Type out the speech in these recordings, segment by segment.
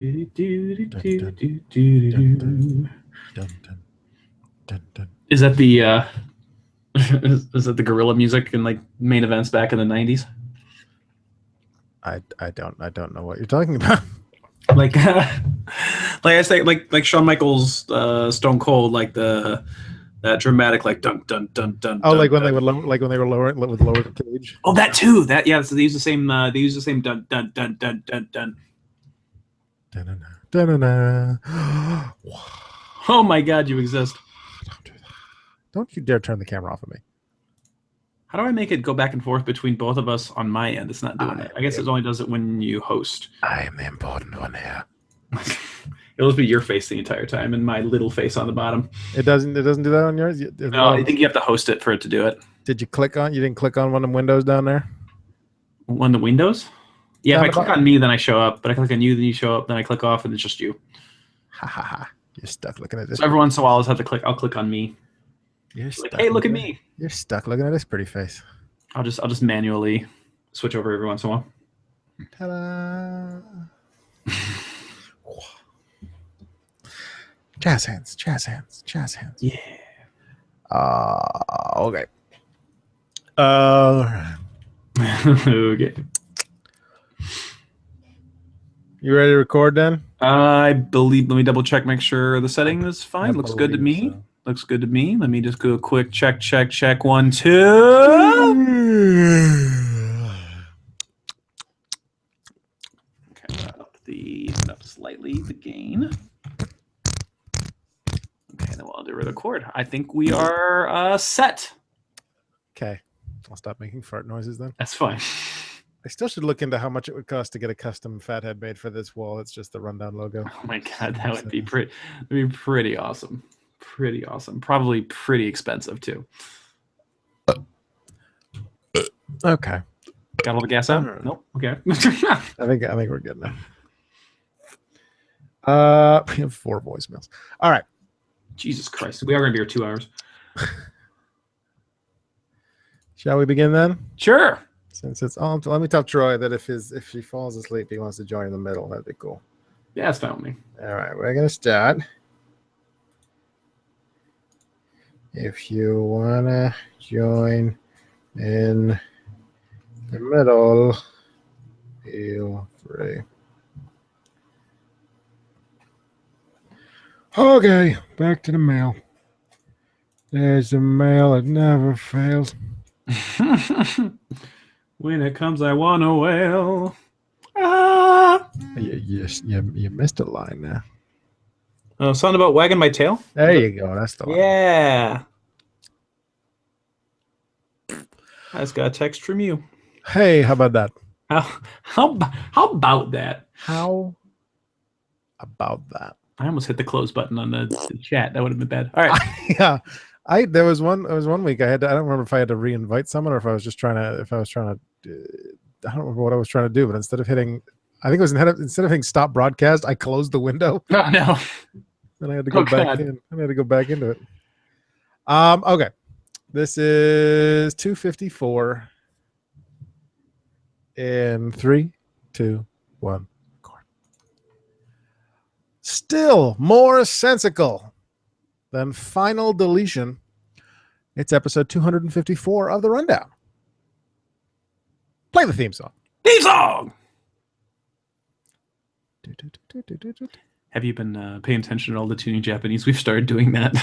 Is that the is that the gorilla music in like main events back in the 90s? I don't know what you're talking about. Like like I say, like Shawn Michaels Stone Cold, like that dramatic like dun dun dun dun. Oh, dun, like when dun. they would lower the cage. Oh, that too. That yeah. So they use the same dun dun dun dun dun dun. Da-na-na, da-na-na. Oh my God, you exist. Don't do that. Don't you dare turn the camera off of me. How do I make it go back and forth between both of us on my end? It's not doing it. I guess it only does it when you host. I am the important one here. It'll just be your face the entire time and my little face on the bottom. It doesn't do that on yours? No, I think you have to host it for it to do it. Did you didn't click on one of the windows down there? One of the windows? Yeah, if I click on me, then I show up. But I click on you, then you show up. Then I click off, and it's just you. Ha ha ha! You're stuck looking at this. So every once in a while, I'll just have to click. I'll click on me. You're stuck. Hey, look at me! You're stuck looking at this pretty face. I'll just manually switch over every once in a while. Ta-da! Jazz hands, jazz hands, jazz hands. Yeah. Okay. Okay. You ready to record then? I believe. Let me double check, make sure the setting is fine. Looks good to me. So. Looks good to me. Let me just do a quick check. 1, 2. Okay, up slightly the gain. Okay, then we'll do record. I think we are set. Okay, I'll stop making fart noises then. That's fine. I still should look into how much it would cost to get a custom fathead made for this wall. It's just the Rundown logo. Oh my God, that would be pretty awesome. Pretty awesome. Probably pretty expensive too. Okay. Got all the gas out? Nope. Okay. I think we're good now. We have 4 voicemails. All right. Jesus Christ. We are going to be here 2 hours. Shall we begin then? Sure. Since it's on, let me tell Troy that if he falls asleep, he wants to join in the middle. That'd be cool. Yeah, that's fine with me. All right, we're gonna start. If you wanna join in the middle, feel free. Okay, back to the mail. There's the mail that never fails. When it comes, I want to wail. Ah! You missed a line there. Oh, something about wagging my tail? There you go. That's the one. Yeah. I just got a text from you. Hey, how about that? How about that? How about that? I almost hit the close button on the chat. That would have been bad. All right. Yeah. There was one week I had to, I don't remember if I had to re-invite someone or if I was just trying to, I don't remember what I was trying to do, but instead of hitting stop broadcast, I closed the window. Oh, no. Then I had to go back in. I had to go back into it. Okay. This is 2:54 in 3, 2, 1. Record. Still more sensical than Final Deletion. It's episode 254 of the Rundown. Play the theme song. Theme song! Have you been paying attention to all the Tooning Japanese? We've started doing that.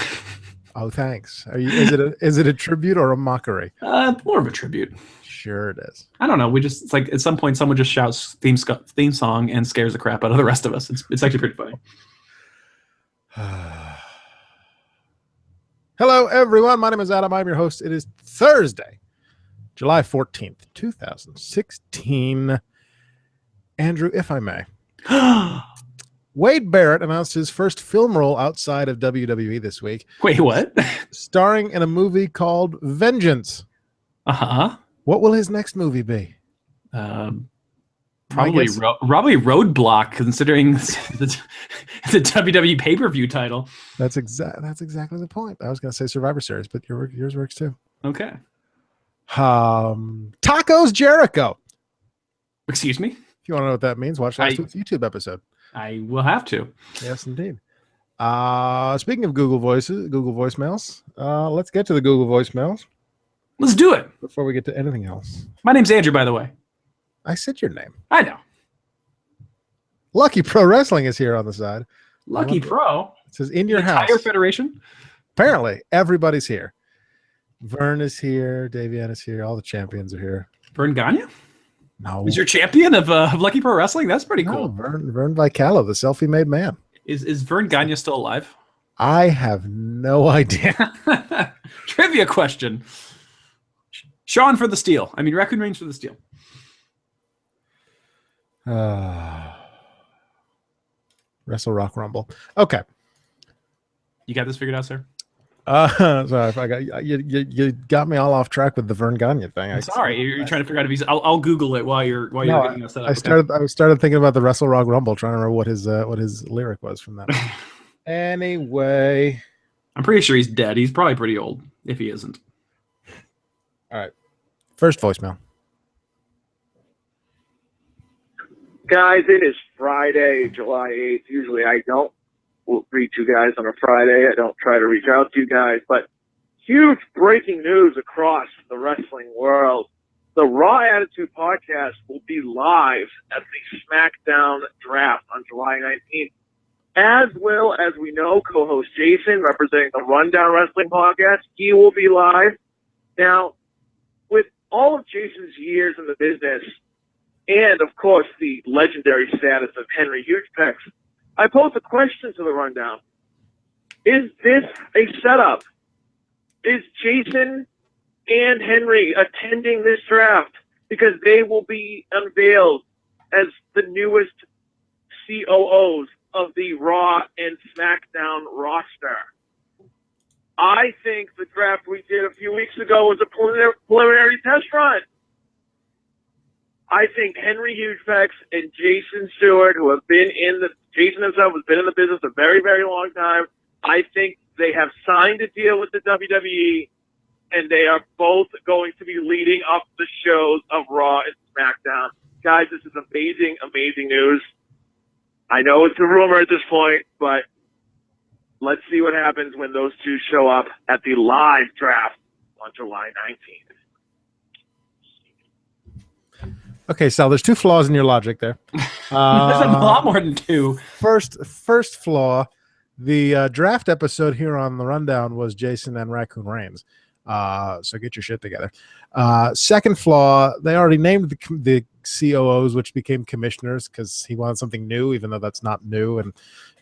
Oh, thanks. Is it a tribute or a mockery? More of a tribute. Sure it is. I don't know. It's like at some point someone just shouts theme song and scares the crap out of the rest of us. It's actually pretty funny. Hello, everyone. My name is Adam. I'm your host. It is Thursday, July 14th, 2016. Andrew, if I may. Wade Barrett announced his first film role outside of WWE this week. Wait, what? Starring in a movie called Vengeance. Uh-huh. What will his next movie be? Probably Roadblock, considering the WWE pay-per-view title. That's exactly the point. I was going to say Survivor Series, but yours works too. Okay. Tacos Jericho. Excuse me? If you want to know what that means, watch last week's YouTube episode. I will have to. Yes, indeed. Speaking of Google voicemails, let's get to the Google voicemails Let's do it. before we get to anything else. My name's Andrew, by the way. I said your name. I know. Lucky Pro Wrestling is here on the side. Lucky Pro. It says in your the house. entire federation. Apparently, everybody's here. Vern is here. Davian is here. All the champions are here. Vern Gagne? No. He's your champion of Lucky Pro Wrestling? That's pretty cool. Vern Vicala, the selfie-made man. Is Vern Gagne still alive? I have no idea. Trivia question. Sean for the steal. I mean, Raccoon Reigns for the steal. Wrestle Rock Rumble. Okay. You got this figured out, sir? Sorry, if I got you got me all off track with the Vern Gagne thing. I'm sorry, you're trying to figure out if he's. I'll Google it while you're getting us set up. I started thinking about the Wrestle Rock Rumble, trying to remember what his lyric was from that. Anyway, I'm pretty sure he's dead. He's probably pretty old if he isn't. All right, first voicemail. Guys, it is Friday, July 8th. Usually I don't reach you guys on a Friday. I don't try to reach out to you guys, but huge breaking news across the wrestling world. The Raw Attitude Podcast will be live at the SmackDown draft on July 19th, as well as we know co-host Jason, representing the Rundown Wrestling Podcast. He will be live. Now, with all of Jason's years in the business, and, of course, the legendary status of Henry Hugepex, I pose a question to the Rundown. Is this a setup? Is Jason and Henry attending this draft because they will be unveiled as the newest COOs of the Raw and SmackDown roster? I think the draft we did a few weeks ago was a preliminary test run. I think Henry Hugepex and Jason Stewart, who have been Jason himself has been in the business a very, very long time. I think they have signed a deal with the WWE, and they are both going to be leading up the shows of Raw and SmackDown. Guys, this is amazing, amazing news. I know it's a rumor at this point, but let's see what happens when those two show up at the live draft on July 19th. Okay, Sal, there's two flaws in your logic there. There's a lot more than two. First flaw, the draft episode here on the Rundown was Jason and Raccoon Reigns. So get your shit together. Second flaw, they already named the COOs, which became commissioners because he wanted something new, even though that's not new. And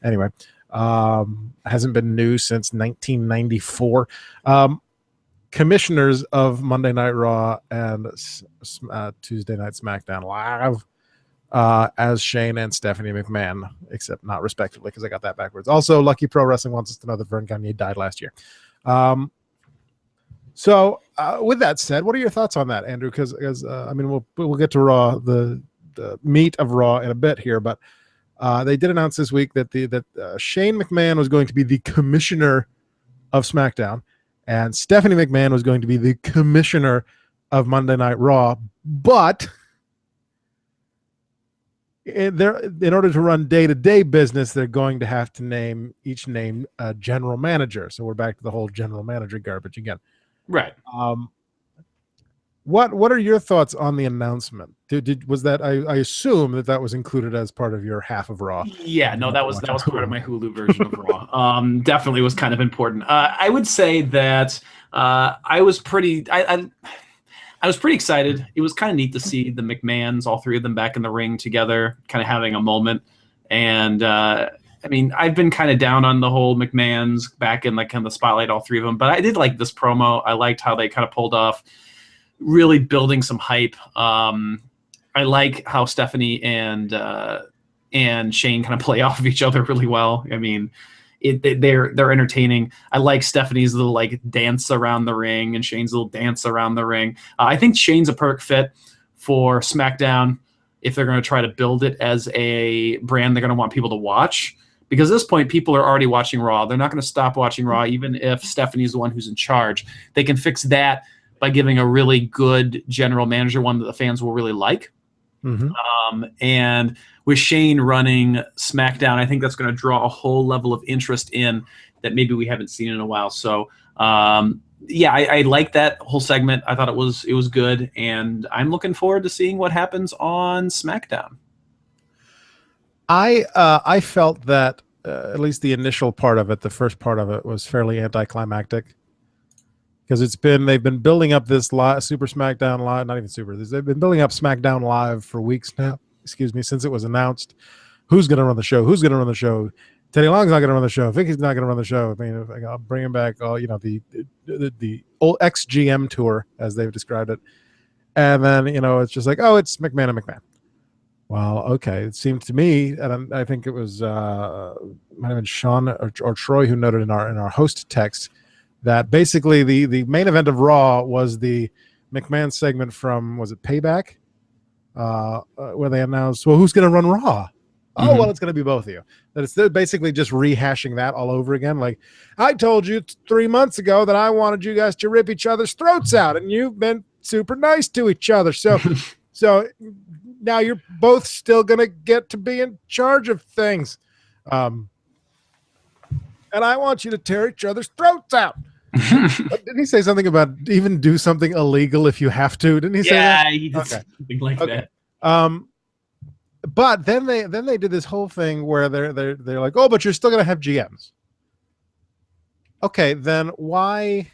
anyway, hasn't been new since 1994. Commissioners of Monday Night Raw and Tuesday Night SmackDown live as Shane and Stephanie McMahon, except not respectively because I got that backwards. Also, Lucky Pro Wrestling wants us to know that Vern Gagne died last year. So with that said, what are your thoughts on that, Andrew? Because I mean, we'll get to Raw, the meat of Raw in a bit here, but they did announce this week that Shane McMahon was going to be the commissioner of SmackDown, and Stephanie McMahon was going to be the commissioner of Monday Night Raw. But in order to run day-to-day business, they're going to have to name a general manager. So we're back to the whole general manager garbage again. Right. What are your thoughts on the announcement? Was that I assume that was included as part of your half of Raw? Yeah, no, that was part of my Hulu version of Raw. Definitely was kind of important. I would say that I was pretty excited. It was kind of neat to see the McMahons, all three of them, back in the ring together, kind of having a moment. And I mean, I've been kind of down on the whole McMahons back in the spotlight, all three of them. But I did like this promo. I liked how they kind of pulled off really building some hype. I like how Stephanie and Shane kind of play off of each other really well. I mean, they're entertaining. I like Stephanie's little dance around the ring and Shane's little dance around the ring. I think Shane's a perfect fit for SmackDown if they're going to try to build it as a brand they're going to want people to watch. Because at this point, people are already watching Raw. They're not going to stop watching Raw, even if Stephanie's the one who's in charge. They can fix that by giving a really good general manager, one that the fans will really like. And with Shane running SmackDown, I think that's going to draw a whole level of interest in that maybe we haven't seen in a while. So, yeah, I like that whole segment. I thought it was good, and I'm looking forward to seeing what happens on SmackDown. I felt that at least the initial part of it, the first part of it, was fairly anticlimactic because they've been building up this Super SmackDown Live, not even Super. They've been building up SmackDown Live for weeks now. Excuse me, since it was announced. Who's going to run the show? Who's going to run the show? Teddy Long's not going to run the show. Vicky's not going to run the show. I mean, I'll bring him back. Oh, the old ex-GM tour, as they've described it. And then, it's just like, oh, it's McMahon and McMahon. Well, okay. It seemed to me, and I think it was might have been Sean or Troy who noted in our host text that basically the main event of Raw was the McMahon segment from, was it Payback? Where they announced, well, who's going to run Raw? Oh, well, it's going to be both of you. That it's basically just rehashing that all over again. Like, I told you 3 months ago that I wanted you guys to rip each other's throats out, and you've been super nice to each other. So now you're both still going to get to be in charge of things. And I want you to tear each other's throats out. Didn't he say something about even do something illegal if you have to? Didn't he say that? Yeah, he did something like that. But then they did this whole thing where they're like, oh, but you're still going to have GMs. Okay, then why?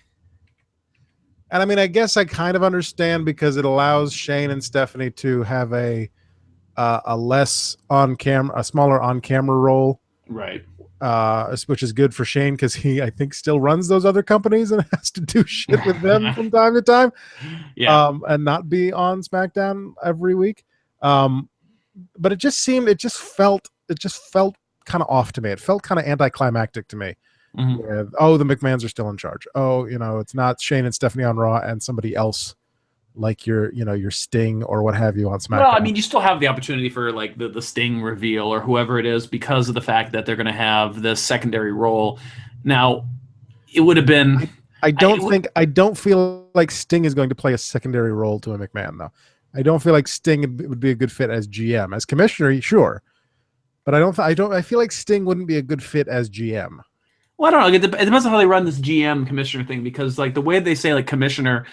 And I mean, I guess I kind of understand because it allows Shane and Stephanie to have a smaller on camera role, right? Which is good for Shane because he, I think, still runs those other companies and has to do shit with them from time to time, and not be on SmackDown every week. But it just felt kind of off to me. It felt kind of anticlimactic to me. With, oh, the McMahons are still in charge. Oh, it's not Shane and Stephanie on Raw and somebody else like your Sting or what have you on SmackDown. Well, I mean, you still have the opportunity for like the Sting reveal or whoever it is because of the fact that they're going to have this secondary role. Now, it would have been. I don't feel like Sting is going to play a secondary role to a McMahon though. I don't feel like Sting would be a good fit as GM. As commissioner, sure, but I feel like Sting wouldn't be a good fit as GM. Well, I don't know. It depends on how they run this GM commissioner thing because like the way they say like commissioner,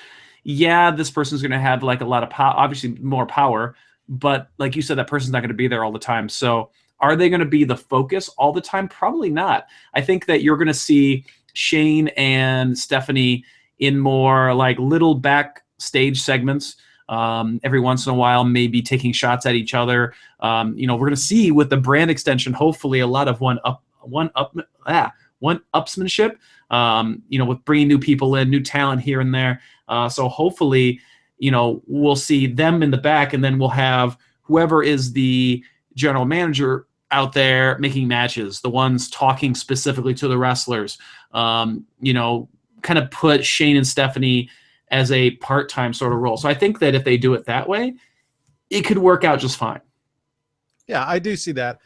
yeah, this person's going to have like a lot of power, obviously more power, but like you said, that person's not going to be there all the time. So are they going to be the focus all the time? Probably not. I think that you're going to see Shane and Stephanie in more like little backstage segments. Every once in a while, maybe taking shots at each other. We're going to see with the brand extension, hopefully a lot of one-upsmanship, with bringing new people in, new talent here and there. So hopefully, we'll see them in the back, and then we'll have whoever is the general manager out there making matches, the ones talking specifically to the wrestlers, kind of put Shane and Stephanie as a part-time sort of role. So I think that if they do it that way, it could work out just fine. Yeah, I do see that.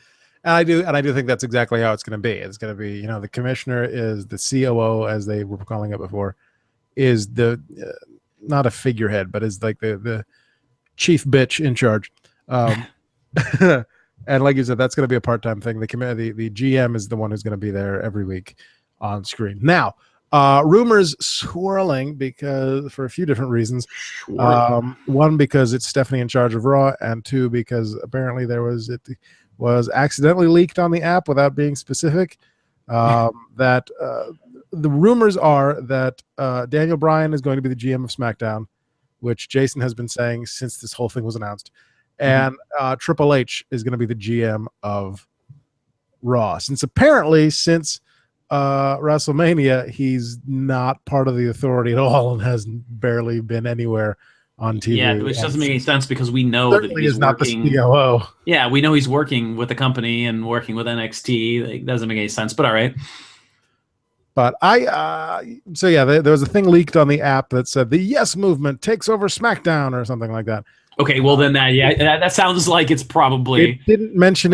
And I do think that's exactly how it's going to be. It's going to be, the commissioner is the COO, as they were calling it before, is the not a figurehead, but is like the chief bitch in charge. And like you said, that's going to be a part-time thing. The GM is the one who's going to be there every week on screen. Now, rumors swirling for a few different reasons. One, because it's Stephanie in charge of Raw, and two, because apparently it was accidentally leaked on the app without being specific. That the rumors are that Daniel Bryan is going to be the GM of SmackDown, which Jason has been saying since this whole thing was announced, and Triple H is going to be the GM of Raw. Since WrestleMania, he's not part of the authority at all and has barely been anywhere on TV. Yeah, which doesn't make any sense because we know that he's working. Not the COO. Yeah, we know he's working with the company and working with NXT. It doesn't make any sense, but all right. But there was a thing leaked on the app that said the Yes Movement takes over SmackDown or something like that. Okay, well then that sounds like it's probably. It didn't mention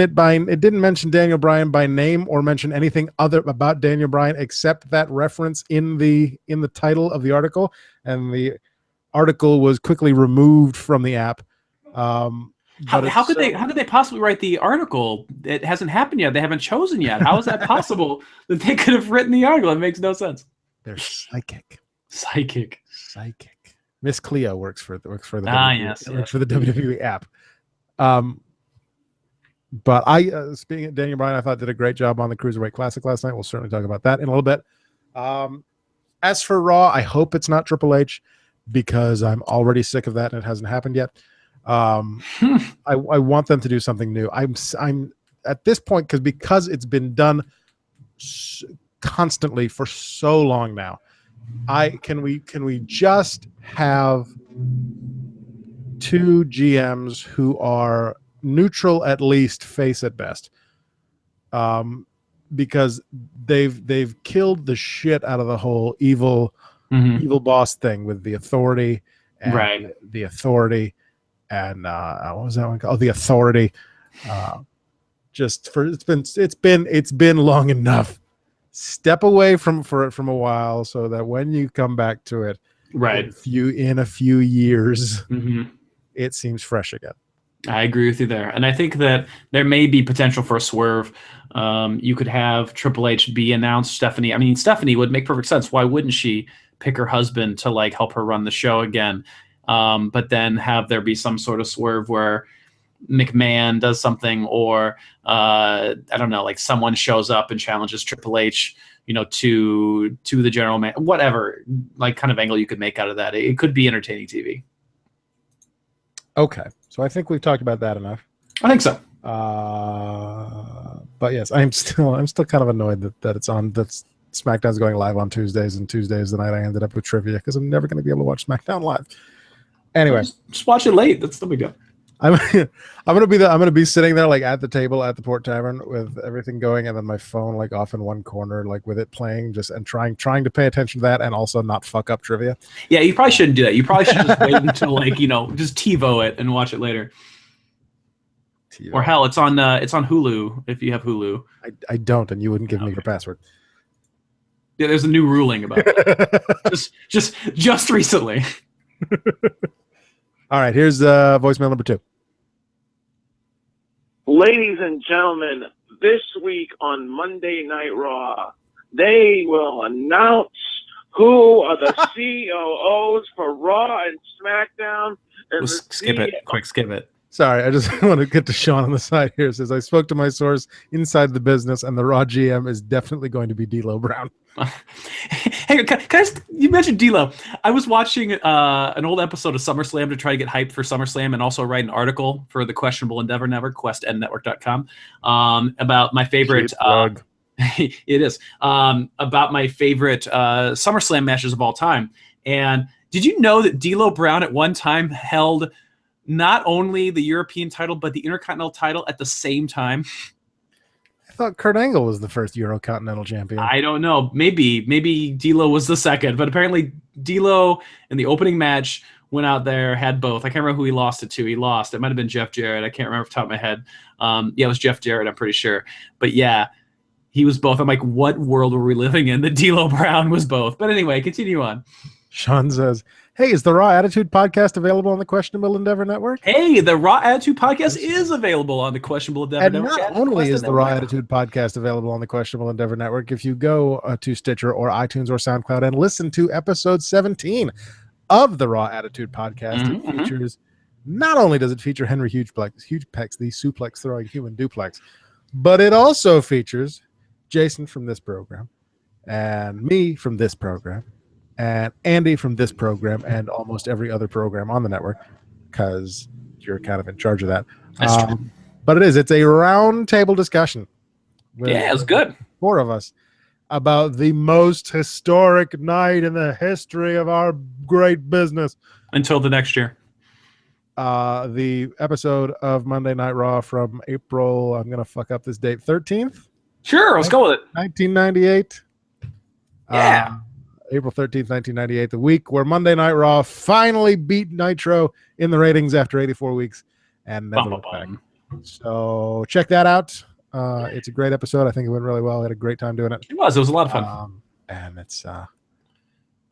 Daniel Bryan by name or mention anything other about Daniel Bryan except that reference in the title of the article, and the article was quickly removed from the app. How could they possibly write the article? It hasn't happened yet. They haven't chosen yet. How is that possible that they could have written the article? It makes no sense. They're psychic. Miss Cleo works for the yes. works for the WWE app. But speaking of Daniel Bryan, I thought did a great job on the Cruiserweight Classic last night. We'll certainly talk about that in a little bit. As for Raw, I hope it's not Triple H because I'm already sick of that and it hasn't happened yet. I want them to do something new. I'm at this point because it's been done constantly for so long now. Can we just have two GMs who are neutral at least, face at best? Because they've killed the shit out of the whole evil boss thing with the Authority and the Authority and what was that one called? Oh, the Authority. It's been long enough. Step away from it a while so that when you come back to it, in a few years, it seems fresh again. I agree with you there. And I think that there may be potential for a swerve. You could have Triple H be announced Stephanie. I mean, Stephanie would make perfect sense. Why wouldn't she pick her husband to like help her run the show again? But then have there be some sort of swerve where McMahon does something, or I don't know, like someone shows up and challenges Triple H, to the general man, whatever, like kind of angle you could make out of that. It could be entertaining TV. Okay, so I think we've talked about that enough. I think so. But yes, I'm still kind of annoyed that it's on. That SmackDown's going live on Tuesdays, and Tuesdays the night I ended up with trivia because I'm never going to be able to watch SmackDown live. Anyway, just watch it late. That's the big deal. I'm gonna be sitting there like at the table at the Port Tavern with everything going, and then my phone like off in one corner, like with it playing, and trying to pay attention to that and also not fuck up trivia. Yeah, you probably shouldn't do that. You probably should just wait until just TiVo it and watch it later. TiVo. Or hell, it's on Hulu if you have Hulu. I don't, and you wouldn't give me your password. Yeah, there's a new ruling about that. just recently. All right, here's voicemail number 2. Ladies and gentlemen, this week on Monday Night Raw, they will announce who are the COOs for Raw and SmackDown. And skip it. Quick, skip it. Sorry, I just want to get to Sean on the side here. It says, I spoke to my source inside the business, and the Raw GM is definitely going to be D'Lo Brown. Hey, you mentioned D'Lo. I was watching an old episode of SummerSlam to try to get hyped for SummerSlam and also write an article for the Questionable Endeavor Network, questnnetwork.com, about my favorite it is about my favorite SummerSlam matches of all time. And did you know that D'Lo Brown at one time held not only the European title but the Intercontinental title at the same time? I thought Kurt Angle was the first Eurocontinental champion. I don't know. Maybe D'Lo was the second, but apparently D'Lo in the opening match went out there, had both. I can't remember who he lost it to. He lost. It might have been Jeff Jarrett. I can't remember off the top of my head. Yeah, it was Jeff Jarrett, I'm pretty sure. But yeah, he was both. I'm like, what world were we living in that D'Lo Brown was both? But anyway, continue on. Sean says, hey, is the Raw Attitude podcast available on the Questionable Endeavor Network? Hey, the Raw Attitude podcast is available on the Questionable Endeavor Network. And not only is the Raw Attitude podcast available on the Questionable Endeavor Network, if you go to Stitcher or iTunes or SoundCloud and listen to episode 17 of the Raw Attitude podcast, it features, not only does it feature Henry Hugepex, the suplex throwing human duplex, but it also features Jason from this program and me from this program and Andy from this program and almost every other program on the network, because you're kind of in charge of that. That's true. But it's a round table discussion. Yeah, it was good. 4 of us about the most historic night in the history of our great business. Until the next year. The episode of Monday Night Raw from April, I'm going to fuck up this date, 13th? Sure, let's go with it. 1998. Yeah. April 13th, 1998, the week where Monday Night Raw finally beat Nitro in the ratings after 84 weeks and never looked back. So check that out. It's a great episode. I think it went really well. I had a great time doing it. It was a lot of fun. And it's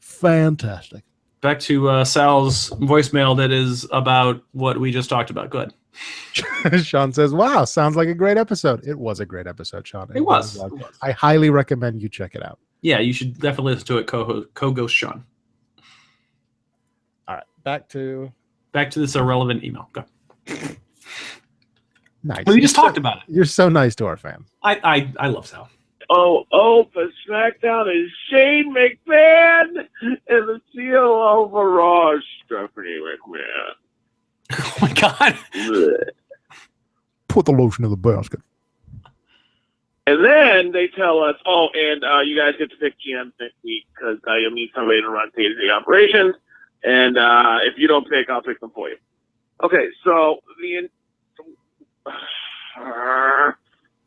fantastic. Back to Sal's voicemail that is about what we just talked about. Go ahead. Sean says, "Wow, sounds like a great episode." It was a great episode, Sean. It was. I highly recommend you check it out. Yeah, you should definitely listen to it, co-ghost Sean. All right, back to this irrelevant email. Go. Nice. We just talked about it. You're so nice to our fans. I love Sal. For SmackDown is Shane McMahon and the COO for Raw, Stephanie McMahon. Oh my God. Put the lotion in the basket. And then they tell us, and you guys get to pick GMs next week because you'll need somebody to run day-to-day operations. And if you don't pick, I'll pick them for you. Okay, so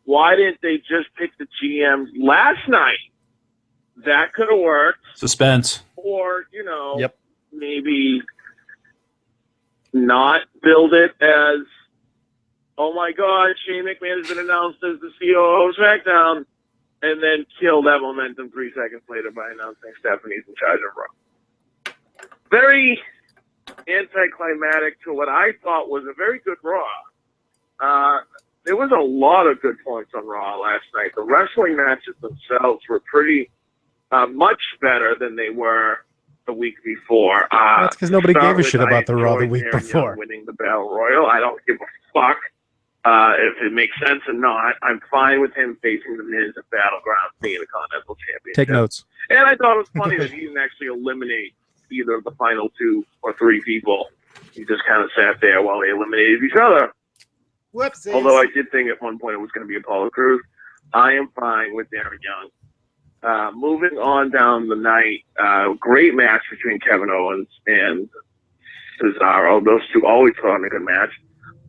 why didn't they just pick the GMs last night? That could have worked. Suspense. Or, Yep. maybe not build it as, oh my God, Shane McMahon has been announced as the COO of SmackDown, and then kill that momentum 3 seconds later by announcing Stephanie's in charge of Raw. Very anticlimactic to what I thought was a very good Raw. There was a lot of good points on Raw last night. The wrestling matches themselves were pretty much better than they were the week before. That's because nobody gave a shit about the Raw the week before. Winning the Battle Royal. I don't give a fuck if it makes sense or not. I'm fine with him facing the Miz at Battleground, being a Continental Championship. Take notes. And I thought it was funny that he didn't actually eliminate either of the final 2 or 3 people. He just kind of sat there while they eliminated each other. Whoopsies. Although I did think at one point it was going to be Apollo Crews. I am fine with Darren Young. Moving on down the night, great match between Kevin Owens and Cesaro. Those two always put on a good match.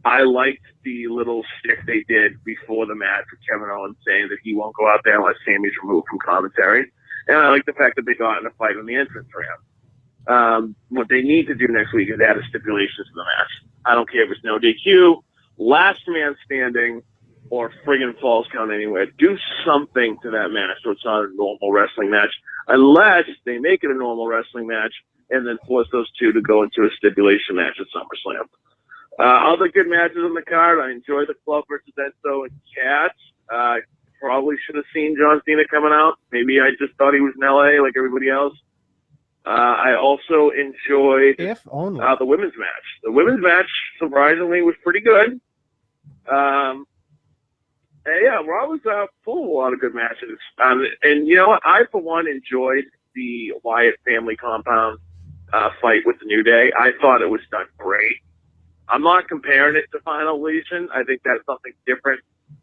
I liked the little stick they did before the match with Kevin Owens saying that he won't go out there unless Sammy's removed from commentary. And I like the fact that they got in a fight on the entrance ramp. What they need to do next week is add a stipulation to the match. I don't care if it's no DQ, last man standing, or friggin' falls count anywhere. Do something to that match so it's not a normal wrestling match, unless they make it a normal wrestling match and then force those two to go into a stipulation match at SummerSlam. Other good matches on the card. I enjoy the Club versus Enzo and Cass. Probably should have seen John Cena coming out. Maybe I just thought he was in LA like everybody else. I also enjoyed the women's match. The women's match, surprisingly, was pretty good. Raw was full of a lot of good matches. And you know what? I, for one, enjoyed the Wyatt family compound fight with the New Day. I thought it was done great. I'm not comparing it to Final Legion. I think that's something different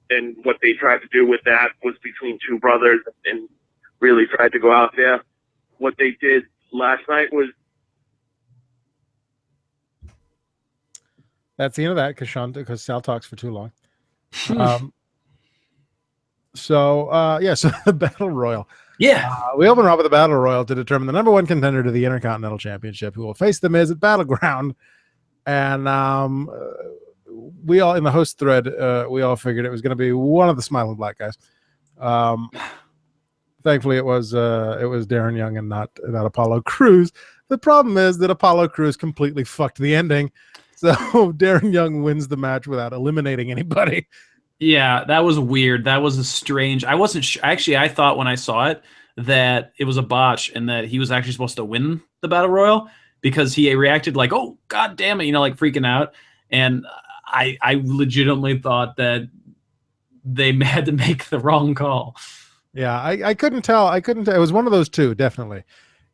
than what they tried to do with that was between two brothers and really tried to go out there. What they did last night was... That's the end of that because Sal talks for too long. So the Battle Royal. Yeah. We open up with the Battle Royal to determine the number one contender to the Intercontinental Championship, who will face the Miz at Battleground. And we all, in the host thread, we all figured it was going to be one of the Smiling Black guys. Thankfully, it was Darren Young and not Apollo Crews. The problem is that Apollo Crews completely fucked the ending. So Darren Young wins the match without eliminating anybody. Yeah, that was weird. That was a strange. I wasn't sure. Actually, I thought when I saw it that it was a botch and that he was actually supposed to win the Battle Royal because he reacted like, "Oh, God damn it," like freaking out. And I legitimately thought that they had to make the wrong call. Yeah, I couldn't tell. It was one of those two, definitely.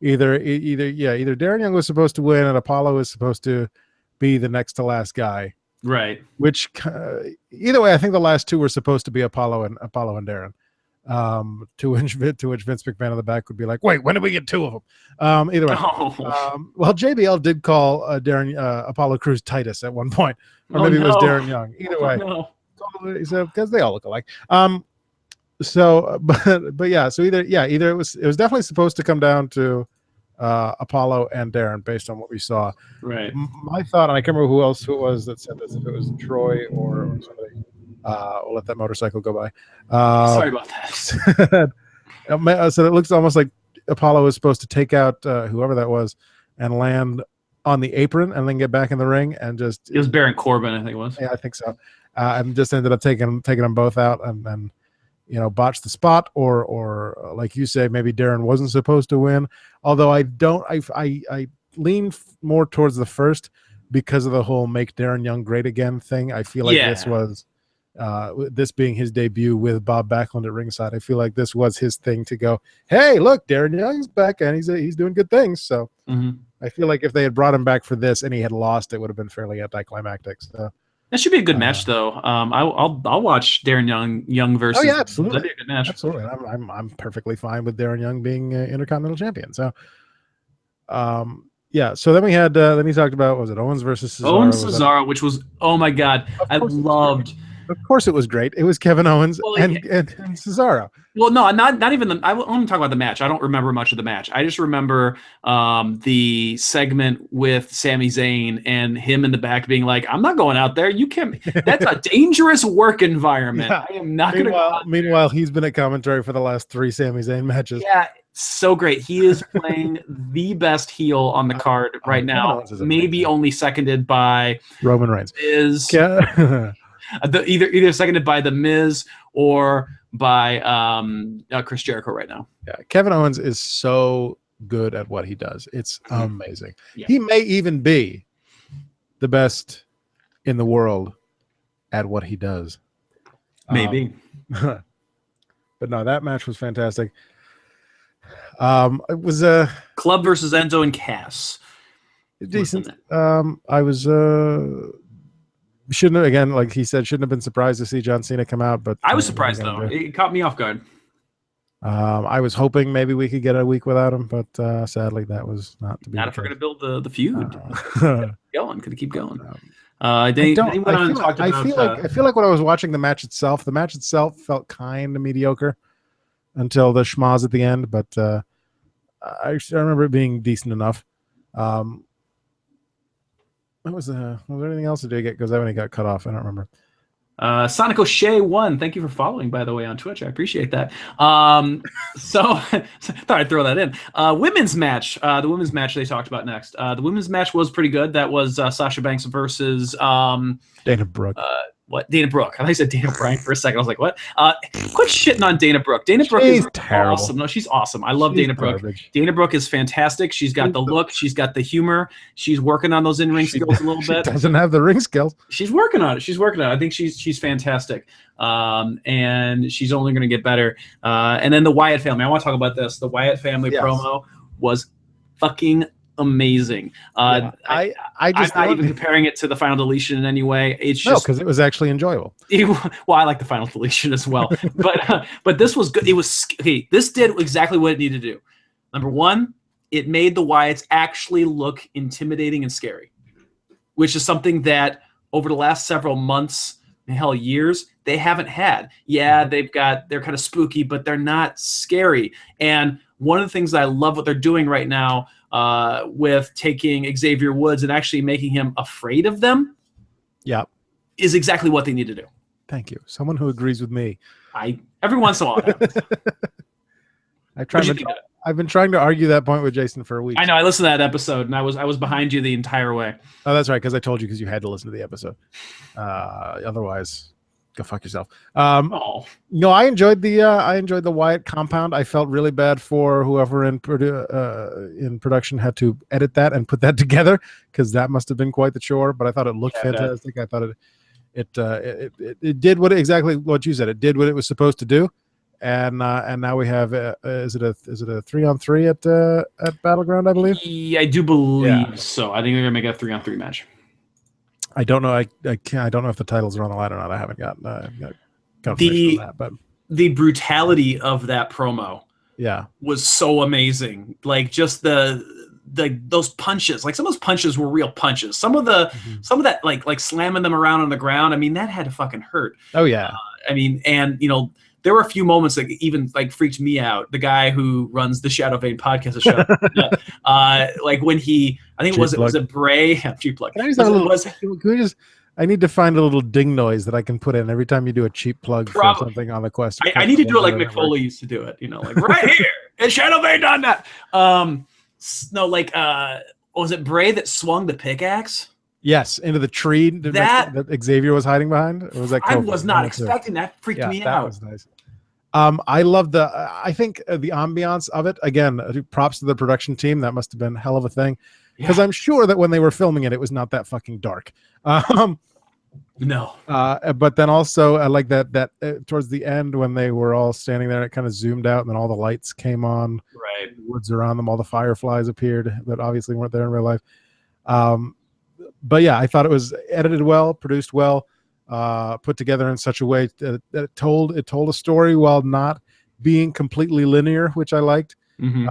Either Darren Young was supposed to win and Apollo was supposed to be the next to last guy. Right. Which either way, I think the last two were supposed to be Apollo and Darren. To which Vince McMahon in the back would be like, "Wait, when did we get two of them?" Either way. Oh. Well, JBL did call Apollo Crews Titus at one point, or maybe it was Darren Young. Either way, he said because they all look alike. So either it was definitely supposed to come down to Apollo and Darren based on what we saw. Right. My thought, and I can't remember who it was that said this, if it was Troy or somebody. We'll let that motorcycle go by. Sorry about that. So it looks almost like Apollo was supposed to take out whoever that was and land on the apron and then get back in the ring and just. It was Baron Corbin, I think it was. Yeah, I think so. And just ended up taking them both out and then, botched the spot or like you say, maybe Darren wasn't supposed to win. Although I lean more towards the first because of the whole make Darren Young great again thing. I feel like this was this being his debut with Bob Backlund at ringside. I feel like this was his thing to go, hey, look, Darren Young's back and he's doing good things. So I feel like if they had brought him back for this and he had lost, it would have been fairly anticlimactic. So that should be a good match, though. I'll watch Darren Young versus. Oh yeah, absolutely. That'd be a good match. Absolutely, I'm perfectly fine with Darren Young being Intercontinental Champion. So, yeah. So then we had then he talked about, was it Owens versus Cesaro? Owens Cesaro, which was, oh my god, I loved. Of course, it was great. It was Kevin Owens and Cesaro. Well, no, not even. I won't talk about the match. I don't remember much of the match. I just remember the segment with Sami Zayn and him in the back being like, "I'm not going out there. You can't. That's a dangerous work environment. Yeah. I am not going to." Meanwhile, he's been at commentary for the last 3 Sami Zayn matches. Yeah, so great. He is playing the best heel on the card right now. Maybe only seconded by Roman Reigns. Either seconded by The Miz or by Chris Jericho right now. Yeah, Kevin Owens is so good at what he does. It's amazing. Yeah. He may even be the best in the world at what he does. Maybe. But no, that match was fantastic. It was a Club versus Enzo and Cass. Decent. I was shouldn't have, again, like he said, shouldn't have been surprised to see John Cena come out, but I was surprised though. It caught me off guard. I was hoping maybe we could get a week without him, but sadly that was not to be. Not if we're going to build the feud. Could keep going. I feel like when I was watching the match itself felt kind of mediocre until the schmoz at the end, but I remember it being decent enough. Was there anything else to do? Because I only got cut off. I don't remember. Sonic O'Shea 1. Thank you for following, by the way, on Twitch. I appreciate that. So thought I'd throw that in. Women's match. The women's match they talked about next. The women's match was pretty good. That was Sasha Banks versus Dana Brooke. What? Dana Brooke. I thought you said Dana Bryan for a second. I was like, what? Quit shitting on Dana Brooke. Dana Brooke is terrible. Awesome. No, she's awesome. I love Dana Brooke. Garbage. Dana Brooke is fantastic. She's got the look. She's got the humor. She's working on those in-ring skills a little bit. She doesn't have the ring skills. She's working on it. I think she's fantastic. And she's only going to get better. And then the Wyatt family. I want to talk about this. The Wyatt family promo was fucking amazing. I'm not even comparing it to the Final Deletion in any way. It's just because it was actually enjoyable. Well, I like the Final Deletion as well, but this was good. It was okay. This did exactly what it needed to do. Number one, it made the Wyatts actually look intimidating and scary, which is something that over the last several months, hell, years, they haven't had. Yeah, they're kind of spooky, but they're not scary. And one of the things that I love what they're doing right now with taking Xavier Woods and actually making him afraid of them, is exactly what they need to do. Thank you. Someone who agrees with me. Every once in a while. I've been trying to argue that point with Jason for a week. I know. I listened to that episode, and I was behind you the entire way. Oh, that's right, because I told you because you had to listen to the episode. Otherwise, go fuck yourself. No, I enjoyed the Wyatt compound. I felt really bad for whoever in production had to edit that and put that together, because that must have been quite the chore. But I thought it looked fantastic. I thought it did exactly what you said. It did what it was supposed to do. And now we have is it a 3-on-3 at Battleground, I believe? Yeah, I do believe so. I think they're gonna make a 3-on-3 match. I don't know. I don't know if the titles are on the line or not. I haven't got confirmation on that. But the brutality of that promo, was so amazing. Like just those punches. Like some of those punches were real punches. Some of that like slamming them around on the ground. I mean, that had to fucking hurt. Oh yeah. And there were a few moments that even like freaked me out. The guy who runs the Shadow Vein podcast, like when was it Bray? Cheap plug. I need to find a little ding noise that I can put in every time you do a cheap plug for something on the quest. I need to do it like Mick Foley used to do it. Like right here, and Shadow Vein done that. Was it Bray that swung the pickaxe? Yes, into the tree that Xavier was hiding behind. It was like I was not expecting that. Freaked me out. That was nice. I love the. I think the ambiance of it. Again, props to the production team. That must have been a hell of a thing, because I'm sure that when they were filming it, it was not that fucking dark. No. But then also I like that towards the end when they were all standing there, it kind of zoomed out and then all the lights came on. Right. The woods around them, all the fireflies appeared that obviously weren't there in real life. But yeah, I thought it was edited well, produced well, put together in such a way that it told a story while not being completely linear, which I liked. Mm-hmm.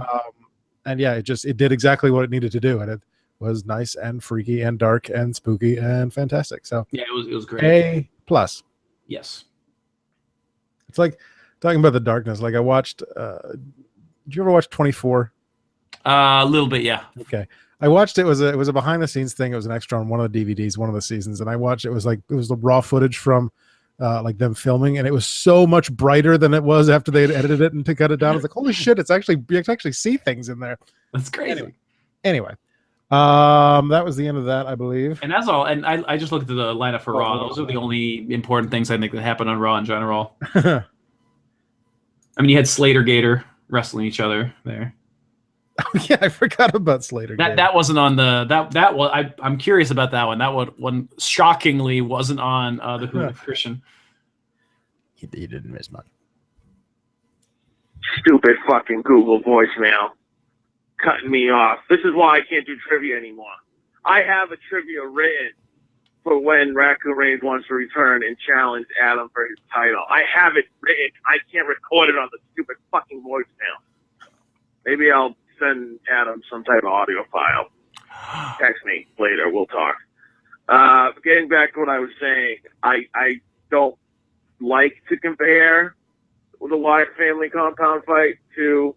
And yeah, it did exactly what it needed to do, and it was nice and freaky and dark and spooky and fantastic. So yeah, it was great. A+. Yes. It's like talking about the darkness. Like I watched. Did you ever watch 24? A little bit, yeah. Okay, I watched it. It was a behind the scenes thing. It was an extra on one of the DVDs, one of the seasons, and I watched. It was the raw footage from like them filming, and it was so much brighter than it was after they had edited it and to cut it down. I was like, holy shit! You can actually see things in there. That's crazy. Anyway. That was the end of that, I believe. And that's all. And I just looked at the lineup for Raw. Those are the only important things I think that happened on Raw in general. I mean, you had Slater Gator wrestling each other there. Oh, yeah, I forgot about Slater. That wasn't on the that was. I'm curious about that one. That one shockingly wasn't on the Who Christian. You didn't miss much. Stupid fucking Google voicemail. Cutting me off. This is why I can't do trivia anymore. I have a trivia written for when Raccoon Reigns wants to return and challenge Adam for his title. I have it written. I can't record it on the stupid fucking voicemail. Maybe I'll send Adam some type of audio file. Text me later. We'll talk. Getting back to what I was saying, I don't like to compare the Wyatt family compound fight to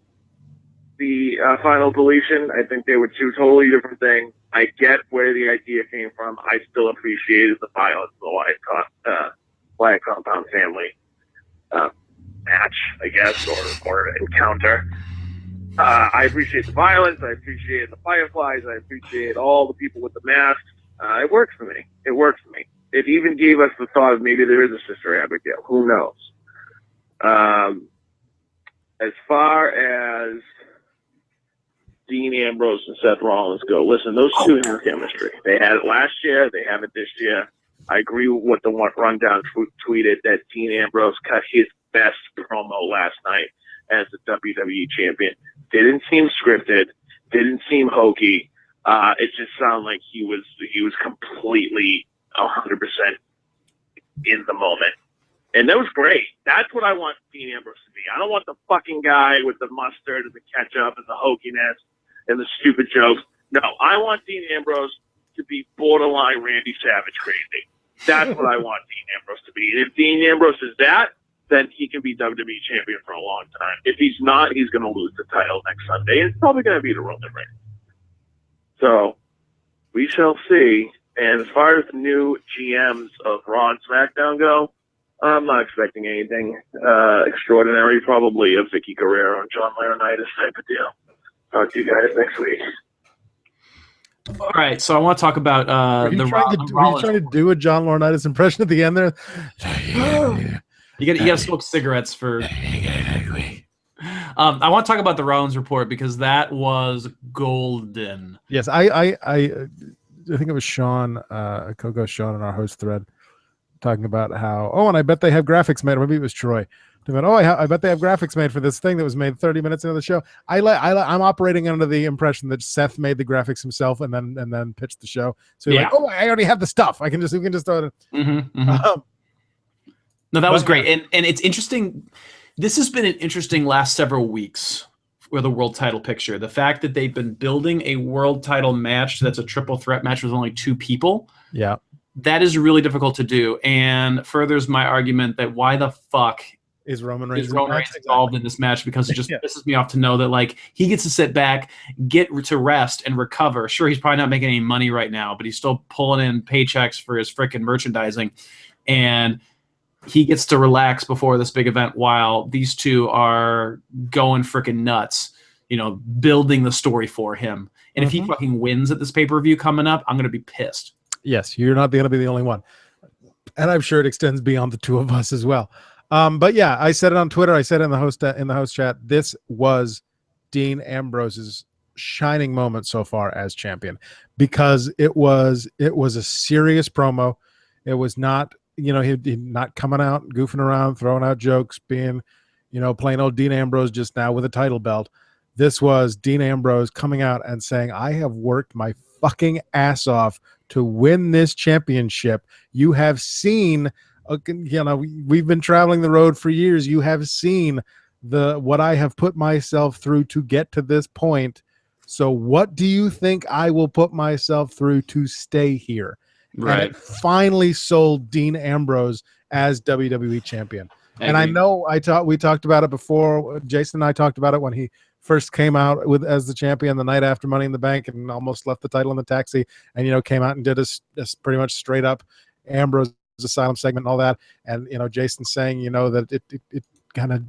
the final deletion. I think they were two totally different things. I get where the idea came from. I still appreciated the violence of the Wyatt compound family match, I guess, or encounter. I appreciate the violence. I appreciate the fireflies. I appreciate all the people with the masks. It works for me. It works for me. It even gave us the thought of maybe there is a Sister Abigail. Who knows? As far as Dean Ambrose and Seth Rollins go, listen, those two have chemistry. They had it last year. They have it this year. I agree with what the rundown tweeted, that Dean Ambrose cut his best promo last night as the WWE champion. Didn't seem scripted. Didn't seem hokey. It just sounded like he was completely 100% in the moment. And that was great. That's what I want Dean Ambrose to be. I don't want the fucking guy with the mustard and the ketchup and the hokiness and the stupid jokes. No, I want Dean Ambrose to be borderline Randy Savage crazy. That's what I want Dean Ambrose to be. And if Dean Ambrose is that, then he can be WWE champion for a long time. If he's not, he's going to lose the title next Sunday. And it's probably going to be the Roman Reigns. So we shall see. And as far as the new GMs of Raw and SmackDown go, I'm not expecting anything extraordinary. Probably a Vicky Guerrero and John Laurinaitis type of deal. Talk to you guys next week. All right, so I want to talk about were you trying to do a John Laurinaitis impression at the end there? You got to smoke cigarettes for. I want to talk about the Rollins report because that was golden. Yes, I think it was Sean, Coco Sean in our host thread, talking about how, and I bet they have graphics made. Or maybe it was Troy. I bet they have graphics made for this thing that was made 30 minutes into the show. I'm operating under the impression that Seth made the graphics himself and then pitched the show. So you're like, I already have the stuff. We can just throw it in. No, that was great. And it's interesting. This has been an interesting last several weeks for the world title picture. The fact that they've been building a world title match that's a triple threat match with only two people. Yeah. That is really difficult to do, and furthers my argument that why the fuck is Roman Reigns involved in this match, because it just pisses me off to know that like he gets to sit back, get to rest and recover. Sure, he's probably not making any money right now, but he's still pulling in paychecks for his freaking merchandising, and he gets to relax before this big event while these two are going freaking nuts, building the story for him. And if he fucking wins at this pay-per-view coming up, I'm going to be pissed. Yes, you're not going to be the only one. And I'm sure it extends beyond the two of us as well. But yeah, I said it on Twitter. I said it in the host chat. This was Dean Ambrose's shining moment so far as champion, because it was a serious promo. It was not, he not coming out, goofing around, throwing out jokes, being, plain old Dean Ambrose just now with a title belt. This was Dean Ambrose coming out and saying, I have worked my fucking ass off to win this championship. You have seen, we've been traveling the road for years. You have seen what I have put myself through to get to this point. So what do you think I will put myself through to stay here? Right. And it finally sold Dean Ambrose as WWE champion. I know we talked about it before. Jason and I talked about it when he first came out as the champion the night after Money in the Bank and almost left the title in the taxi, and came out and did a pretty much straight up Ambrose Asylum segment and all that. And Jason saying that it kind of,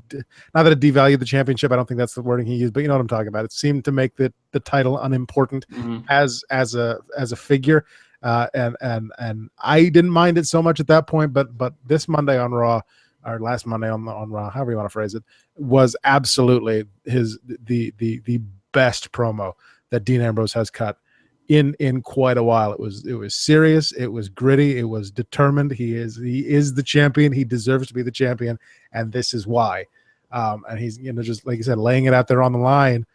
not that it devalued the championship, I don't think that's the wording he used, but you know what I'm talking about. It seemed to make the title unimportant as a figure. And I didn't mind it so much at that point, but this Monday on Raw, or last Monday on Raw, however you want to phrase it, was absolutely the best promo that Dean Ambrose has cut in quite a while. It was serious, it was gritty, it was determined. He is the champion. He deserves to be the champion, and this is why. And he's just like you said, laying it out there on the line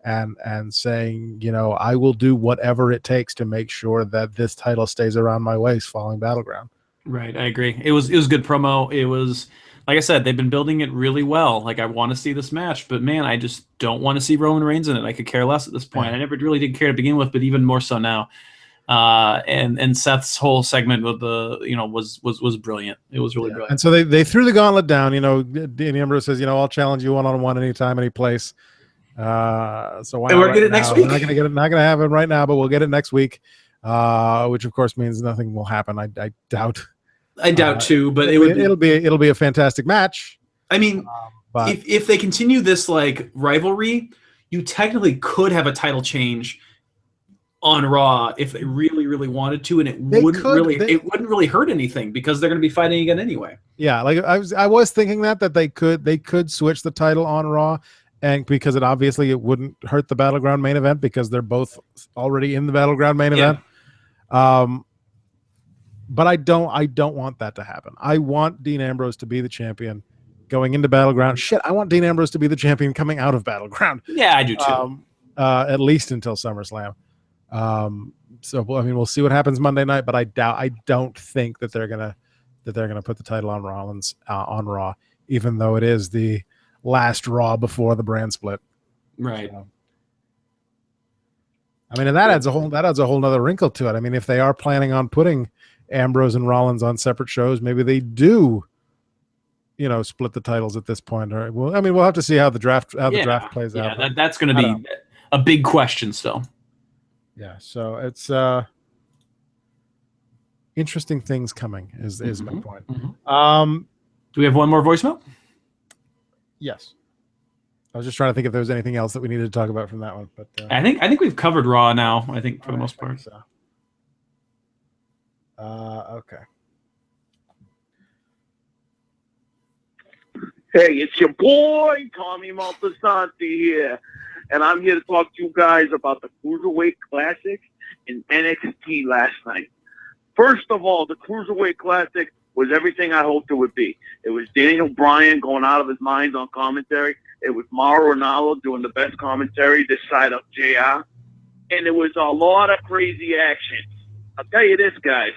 and saying, I will do whatever it takes to make sure that this title stays around my waist following Battleground. Right, I agree. It was good promo. It was, like I said, they've been building it really well. Like, I want to see this match, but man, I just don't want to see Roman Reigns in it. I could care less at this point. I never really did care to begin with, but even more so now. And Seth's whole segment with the was brilliant. It was really brilliant. And so they threw the gauntlet down. Dean Ambrose says, I'll challenge you one-on-one anytime, any place. So why and we're getting it next week. We're not gonna have it right now, but we'll get it next week. Which of course means nothing will happen. I doubt. I doubt too, but it'll be a fantastic match. I mean, if they continue this like rivalry, you technically could have a title change on Raw if they really, really wanted to, and it wouldn't really hurt anything because they're going to be fighting again anyway. Yeah, like I was thinking that they could switch the title on Raw, and because it wouldn't hurt the Battleground main event because they're both already in the Battleground main event. But I don't want that to happen. I want Dean Ambrose to be the champion going into Battleground. Shit, I want Dean Ambrose to be the champion coming out of Battleground. Yeah, I do too. At least until SummerSlam. So we'll see what happens Monday night, but I don't think that they're gonna put the title on Rollins on Raw, even though it is the last Raw before the brand split. Right. And that adds a whole nother wrinkle to it. I mean, if they are planning on putting Ambrose and Rollins on separate shows, maybe they do, split the titles at this point. Or we'll have to see how the draft plays out. Yeah, that's going to be a big question still. Yeah, so it's interesting things coming is my point. Do we have one more voicemail? Yes. I was just trying to think if there was anything else that we needed to talk about from that one, but I think we've covered Raw now. I think for the most part. So. Okay. Hey, it's your boy Tommy Maltasanti here, and I'm here to talk to you guys about the Cruiserweight Classic in NXT last night. First of all, the Cruiserweight Classic was everything I hoped it would be. It was Daniel Bryan going out of his mind on commentary. It was Mauro Ranallo doing the best commentary this side of JR. And it was a lot of crazy action. I'll tell you this, guys.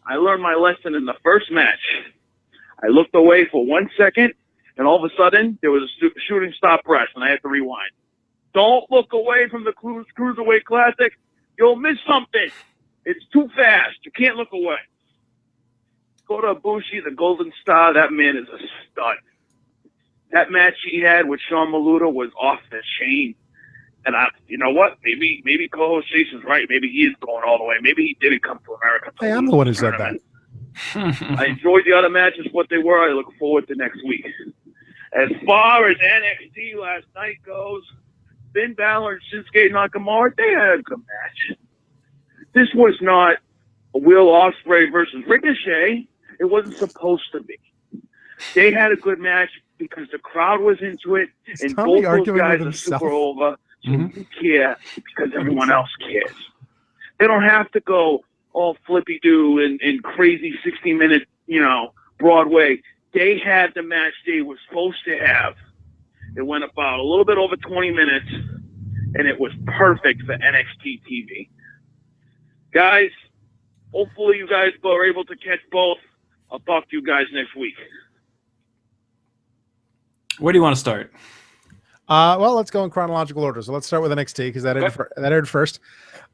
I learned my lesson in the first match. I looked away for 1 second, and all of a sudden, there was a shooting stop press, and I had to rewind. Don't look away from the Cruiserweight Classic. You'll miss something. It's too fast. You can't look away. Kota Ibushi, the Golden Star, that man is a stud. That match he had with Sean Maluta was off the chain. And you know what? Maybe co-host Jason's right. Maybe he is going all the way. Maybe he didn't come to America. Hey, I'm the one who said that. I enjoyed the other matches, what they were. I look forward to next week. As far as NXT last night goes, Finn Balor and Shinsuke Nakamura, they had a good match. This was not a Will Ospreay versus Ricochet. It wasn't supposed to be. They had a good match because the crowd was into it, and both those guys are super over. So you care because everyone else cares. They don't have to go all flippy-do and crazy 60-minute, Broadway. They had the match they were supposed to have. It went about a little bit over 20 minutes, and it was perfect for NXT TV. Guys, hopefully you guys are able to catch both. I'll talk to you guys next week. Where do you want to start? Well, let's go in chronological order. So let's start with NXT because that aired first.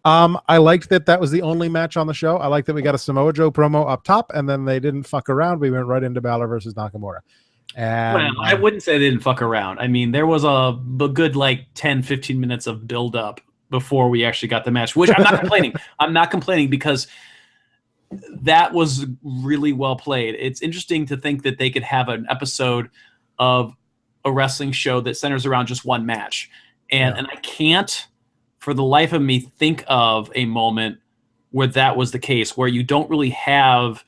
I liked that was the only match on the show. I liked that we got a Samoa Joe promo up top, and then they didn't fuck around. We went right into Balor versus Nakamura. And, I wouldn't say they didn't fuck around. I mean, there was a good 10, 15 minutes of build up before we actually got the match, which I'm not complaining. I'm not complaining because that was really well played. It's interesting to think that they could have an episode of a wrestling show that centers around just one match. And I can't for the life of me think of a moment where that was the case, where you don't really have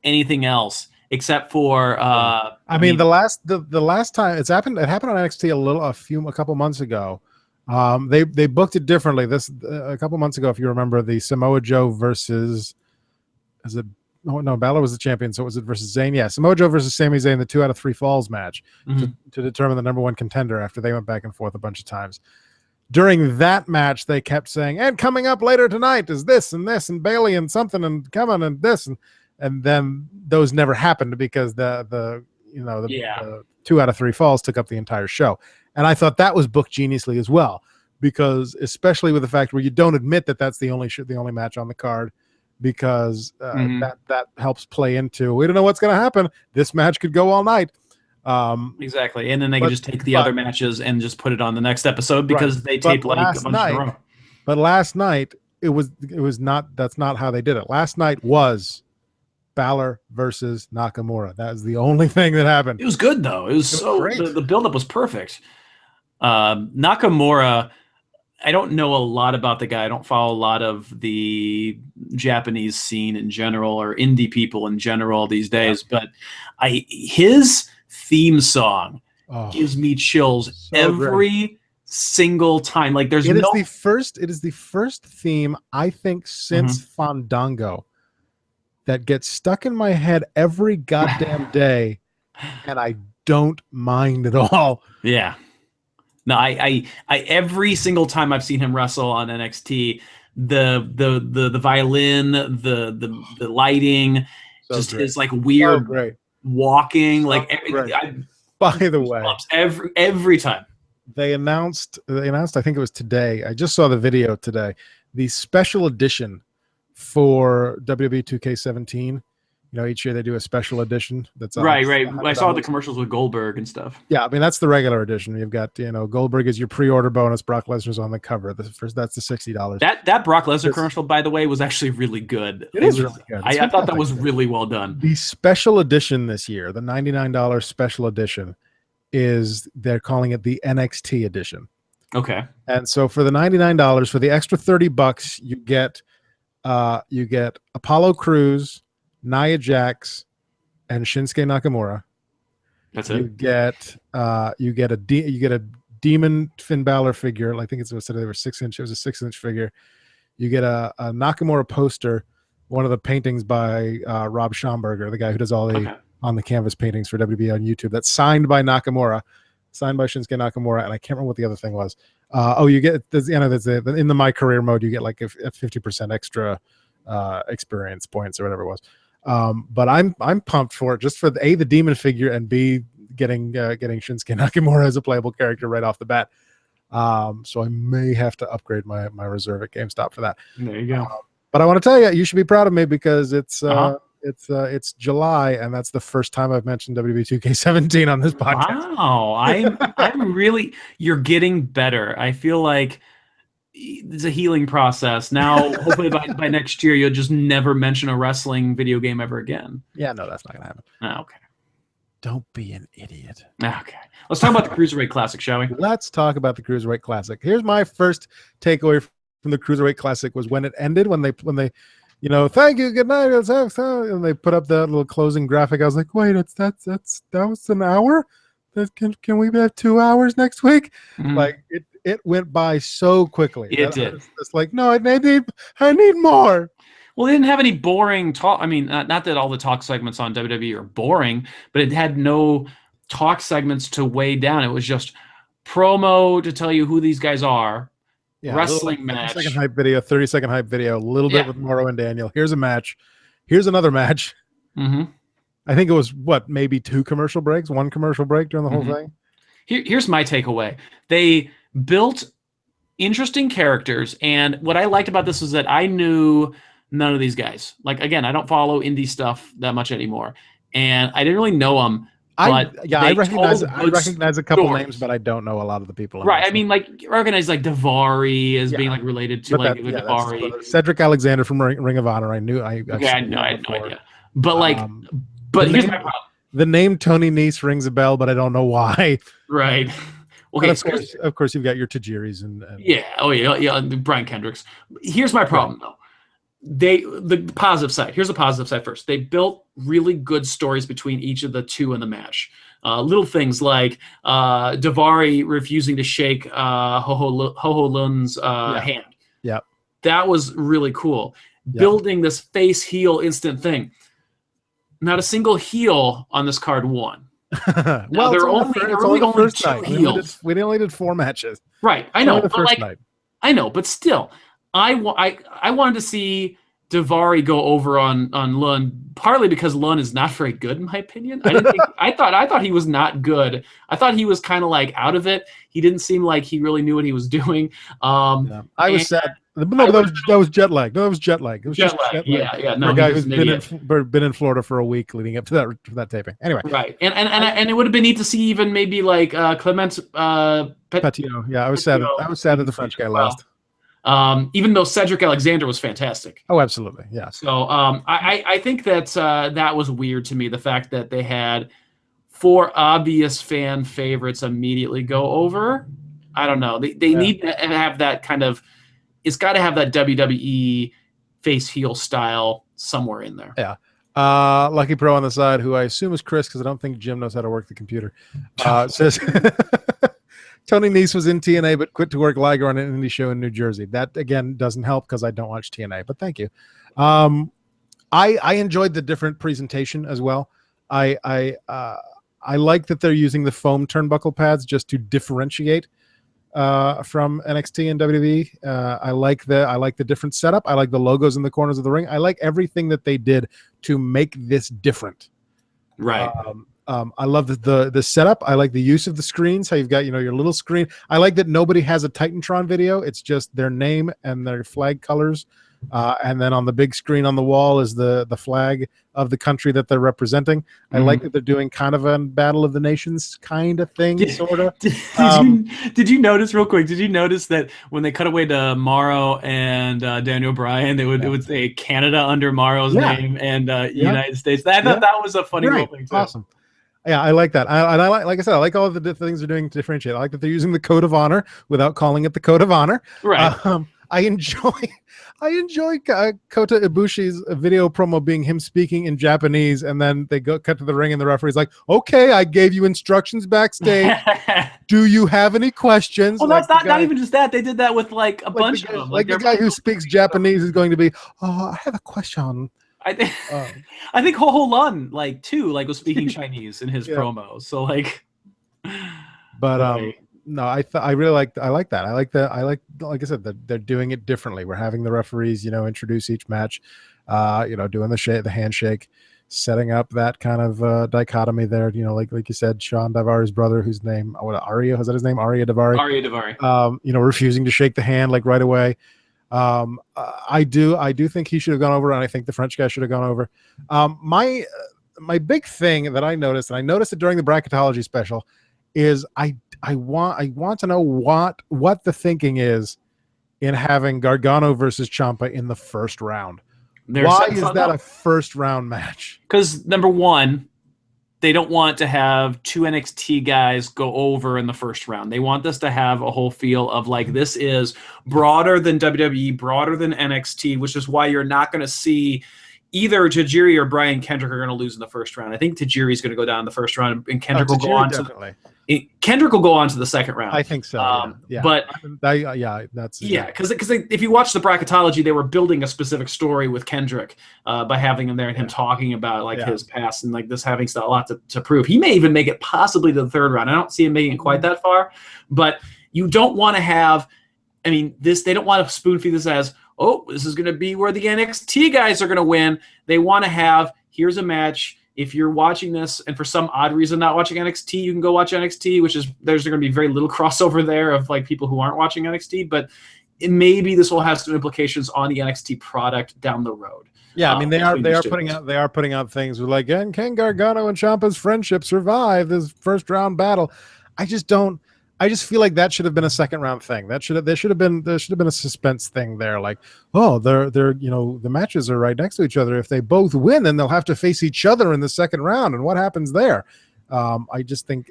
anything else except for the last time it happened on NXT a couple months ago. They booked it differently. A couple months ago, if you remember, the Samoa Joe versus Balor was the champion, so was it versus Zayn? Yeah, Samoa Joe versus Sami Zayn, the 2 out of 3 falls match to determine the number 1 contender after they went back and forth a bunch of times. During that match, they kept saying, and coming up later tonight is this and this and Bailey and something and coming and this and then those never happened because the 2 out of 3 falls took up the entire show. And I thought that was booked geniusly as well, because especially with the fact where you don't admit that that's the only match on the card, because that helps play into, we don't know what's going to happen. This match could go all night. Exactly. And then they can just take the other matches and just put it on the next episode because they tape a bunch in a row. But last night it was not, that's not how they did it. Last night was Balor versus Nakamura. That was the only thing that happened. It was good though. It was so great. The buildup was perfect. Nakamura, I don't know a lot about the guy. I don't follow a lot of the Japanese scene in general or indie people in general these days, but his theme song gives me chills every single time. Like it is the first theme I think since Fandango that gets stuck in my head every goddamn day, and I don't mind at all. Yeah. No, I every single time I've seen him wrestle on NXT, the violin, the lighting is like weird walking. By the way, every time they announced, I think it was today. I just saw the video today. The special edition for WWE 2K17. Each year they do a special edition. That's right. I saw the commercials with Goldberg and stuff. Yeah, I mean that's the regular edition. You've got Goldberg is your pre-order bonus. Brock Lesnar's on the cover. That's the $60. That Brock Lesnar commercial, by the way, was actually really good. It is really good. I thought that was really well done. The special edition this year, the $99 special edition, they're calling it the NXT edition. Okay. And so for the $99, for the extra $30, you get Apollo Crews, Nia Jax, and Shinsuke Nakamura. That's it. You get a demon Finn Balor figure. I think they were 6-inch. It was a 6-inch figure. You get a Nakamura poster, one of the paintings by Rob Schomburger, the guy who does all the on the canvas paintings for WB on YouTube. That's signed by Nakamura, signed by Shinsuke Nakamura, and I can't remember what the other thing was. You get in the My Career mode, you get like a 50% extra experience points or whatever it was. But I'm pumped for it, just for the demon figure, and B, getting Shinsuke Nakamura as a playable character right off the bat. So I may have to upgrade my reserve at GameStop for that. There you go. But I want to tell you should be proud of me, because it's July, and that's the first time I've mentioned WWE 2K17 on this podcast. Wow, I'm really, you're getting better. I feel like it's a healing process. Now, hopefully by next year, you'll just never mention a wrestling video game ever again. Yeah, no, that's not going to happen. Oh, okay. Don't be an idiot. Okay. Let's talk about the Cruiserweight Classic, shall we? Let's talk about the Cruiserweight Classic. Here's my first takeaway from the Cruiserweight Classic was when it ended, when they thank you, good night, and they put up that little closing graphic. I was like, wait, that was an hour? Can we have 2 hours next week? Mhm. Like it went by so quickly. It did. It's like, no, I need more. Well, it didn't have any boring talk. I mean, not that all the talk segments on WWE are boring, but it had no talk segments to weigh down. It was just promo to tell you who these guys are, wrestling match. 30-second hype video, 30-second hype video, a little bit with Morrow and Daniel. Here's a match. Here's another match. Mm-hmm. I think it was, maybe 2 commercial breaks, 1 commercial break during the whole thing? Here's my takeaway. They built interesting characters, and what I liked about this was that I knew none of these guys. Like, again, I don't follow indie stuff that much anymore, and I didn't really know them. I recognize a couple names, but I don't know a lot of the people. Right. I mean, like, organized like Davari as being like related to Davari. Cedric Alexander from Ring of Honor. I knew. I had no idea. But like, here's my problem. The name Tony Nese rings a bell, but I don't know why. Right. Okay. Of course, you've got your Tajiris and Brian Kendricks. Here's my problem though. The positive side. Here's the positive side first. They built really good stories between each of the 2 in the match. Little things like Davari refusing to shake Ho Lun's hand. Yeah. That was really cool. Yep. Building this face heel instant thing. Not a single heel on this card won. Well, they're only first 2 night. heels. We only did 4 matches. Right. I know. The first night. I know, but still, I wanted to see Davari go over on Lund, partly because Lund is not very good in my opinion. I thought he was not good. I thought he was kind of like out of it. He didn't seem like he really knew what he was doing. I was sad. No, that was jet lag. No, that was jet lag. It was jet lag. Yeah. No, a guy who's been in Florida for a week leading up to that taping. Anyway, right, and it would have been neat to see even maybe like Clement Patino. Yeah, I was sad. I was sad that the French guy lost. Even though Cedric Alexander was fantastic. Oh, absolutely, yeah. So I think that that was weird to me. The fact that they had 4 obvious fan favorites immediately go over. I don't know. They need to have that kind of. It's got to have that WWE face heel style somewhere in there. Yeah. Lucky Pro on the side, who I assume is Chris, because I don't think Jim knows how to work the computer, says Tony Nese was in TNA but quit to work Liger on an indie show in New Jersey. That, again, doesn't help because I don't watch TNA, but thank you. I enjoyed the different presentation as well. I like that they're using the foam turnbuckle pads just to differentiate from NXT and WWE. I like the different setup. I like the logos in the corners of the ring. I like everything that they did to make this different. Right. I love the setup. I like the use of the screens. How you've got your little screen. I like that nobody has a Titantron video. It's just their name and their flag colors. And then on the big screen on the wall is the flag of the country that they're representing. I like that they're doing kind of a Battle of the Nations kind of thing, sort of. Did you notice real quick? Did you notice that when they cut away to Morrow and Daniel Bryan, it would say Canada under Morrow's name and United States? I thought that was a funny little thing too. Awesome. Yeah, I like that. I like I said, I like all of the things they're doing to differentiate. I like that they're using the Code of Honor without calling it the Code of Honor. Right. I enjoy Kota Ibushi's video promo being him speaking in Japanese, and then they cut to the ring, and the referee's like, "Okay, I gave you instructions backstage. Do you have any questions?" Well, that's not even just that. They did that with like a bunch of them. Like the guy who speaks Japanese is going to be, "Oh, I have a question." I think Ho Ho Lun was speaking Chinese in his promo. So like, but no, I really like that. I like I said, that they're doing it differently. We're having the referees, introduce each match, doing the handshake, setting up that kind of dichotomy there. Like you said, Sean Davari's brother, whose name, Arya, is that his name? Arya Davari. Arya Davari. Refusing to shake the hand like right away. I do think he should have gone over, and I think the French guy should have gone over. My big thing that I noticed, and I noticed it during the bracketology special, is I want to know what the thinking is in having Gargano versus Ciampa in the first round. Why is that a first round match? Because number one, they don't want to have two NXT guys go over in the first round. They want this to have a whole feel of like this is broader than WWE, broader than NXT, which is why you're not going to see either Tajiri or Brian Kendrick are going to lose in the first round. I think Tajiri's going to go down in the first round, and Kendrick will go on definitely. Kendrick will go on to the second round. I think so. Yeah. But that's because if you watch the bracketology, they were building a specific story with Kendrick by having him there and him talking about like his past and like this having a lot to prove. He may even make it possibly to the third round. I don't see him making it quite that far, but you don't want to have. I mean, they don't want to spoon feed this as, oh, this is going to be where the NXT guys are going to win. They want to have, here's a match. If you're watching this and for some odd reason not watching NXT, you can go watch NXT, which is there's going to be very little crossover there of like people who aren't watching NXT, but maybe this will have some implications on the NXT product down the road. Yeah, I mean they are putting out things with like, and can Gargano and Ciampa's friendship survive this first round battle? I just feel like that should have been a second round thing. There should have been a suspense thing there. Like, oh, they're the matches are right next to each other. If they both win, then they'll have to face each other in the second round. And what happens there? I just think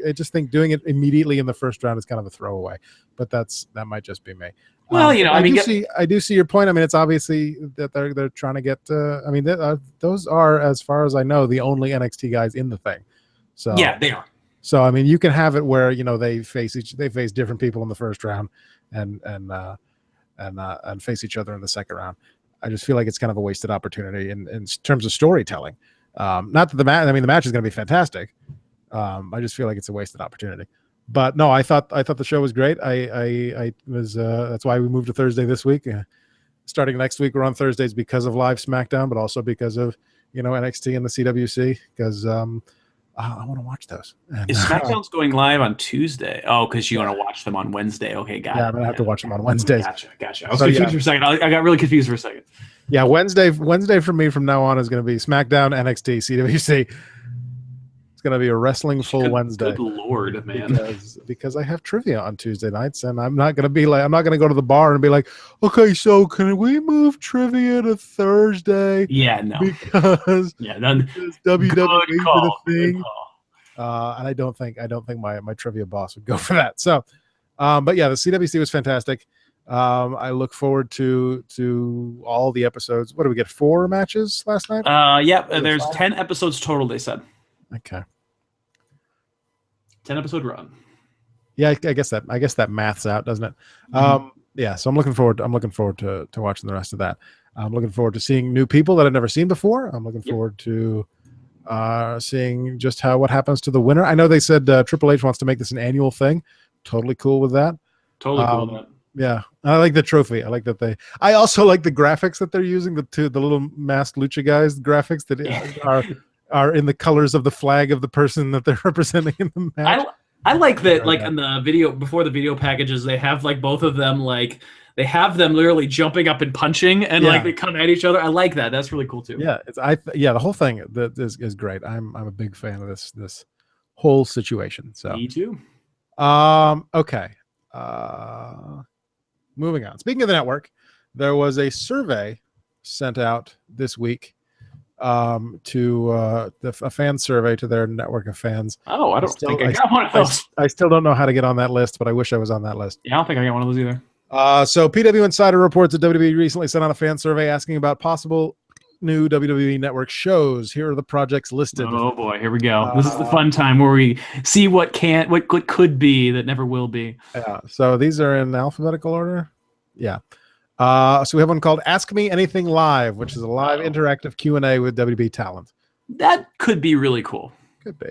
doing it immediately in the first round is kind of a throwaway. But that might just be me. Well, I do see your point. I mean, it's obviously that they're trying to get. Those are, as far as I know, the only NXT guys in the thing. So yeah, they are. So I mean, you can have it where they face different people in the first round, and face each other in the second round. I just feel like it's kind of a wasted opportunity in terms of storytelling. Not that the match is going to be fantastic. I just feel like it's a wasted opportunity. But no, I thought the show was great. I was that's why we moved to Thursday this week. Starting next week, we're on Thursdays because of live SmackDown, but also because of NXT and the CWC because. I want to watch those. And, is SmackDown's going live on Tuesday? Oh, because you want to watch them on Wednesday. Okay, got it. Yeah, I'm going to have to watch them on Wednesdays. Gotcha. I was confused for a second. I got really confused for a second. Yeah, Wednesday for me from now on is going to be SmackDown, NXT, CWC. It's going to be a wrestling full Wednesday. Good Lord, man. Because I have trivia on Tuesday nights, and I'm not going to go to the bar and be like, okay, so can we move trivia to Thursday? Yeah, no. Because WWE is the thing. And I don't think my trivia boss would go for that. So, but yeah, the CWC was fantastic. I look forward to all the episodes. What did we get? 4 matches last night? There's 10 episodes total, they said. Okay. 10 episode run. Yeah, I guess that maths out, doesn't it? Yeah, so I'm looking forward to watching the rest of that. I'm looking forward to seeing new people that I've never seen before. I'm looking forward to seeing just what happens to the winner. I know they said Triple H wants to make this an annual thing. Totally cool with that. Totally cool with that. Yeah, I like the trophy. I like that I also like the graphics that they're using. The little masked lucha guys graphics that are in the colors of the flag of the person that they're representing in the match. I like that, like in the video, before the video packages, they have like both of them, like they have them literally jumping up and punching and like they come at each other. I like that. That's really cool too. Yeah, the whole thing that is great. I'm a big fan of this whole situation. So me too. Okay. Moving on. Speaking of the network, there was a survey sent out this week to a fan survey to their network of fans. Oh, I don't think I got one of those. I still don't know how to get on that list, but I wish I was on that list. Yeah, I don't think I got one of those either. So PW Insider reports that WWE recently sent out a fan survey asking about possible new WWE network shows. Here are the projects listed. Oh boy, here we go. This is the fun time where we see what could be that never will be. Yeah. So these are in alphabetical order. Yeah. So we have one called Ask Me Anything Live, which is a live interactive Q&A with WWE talent. That could be really cool. Could be.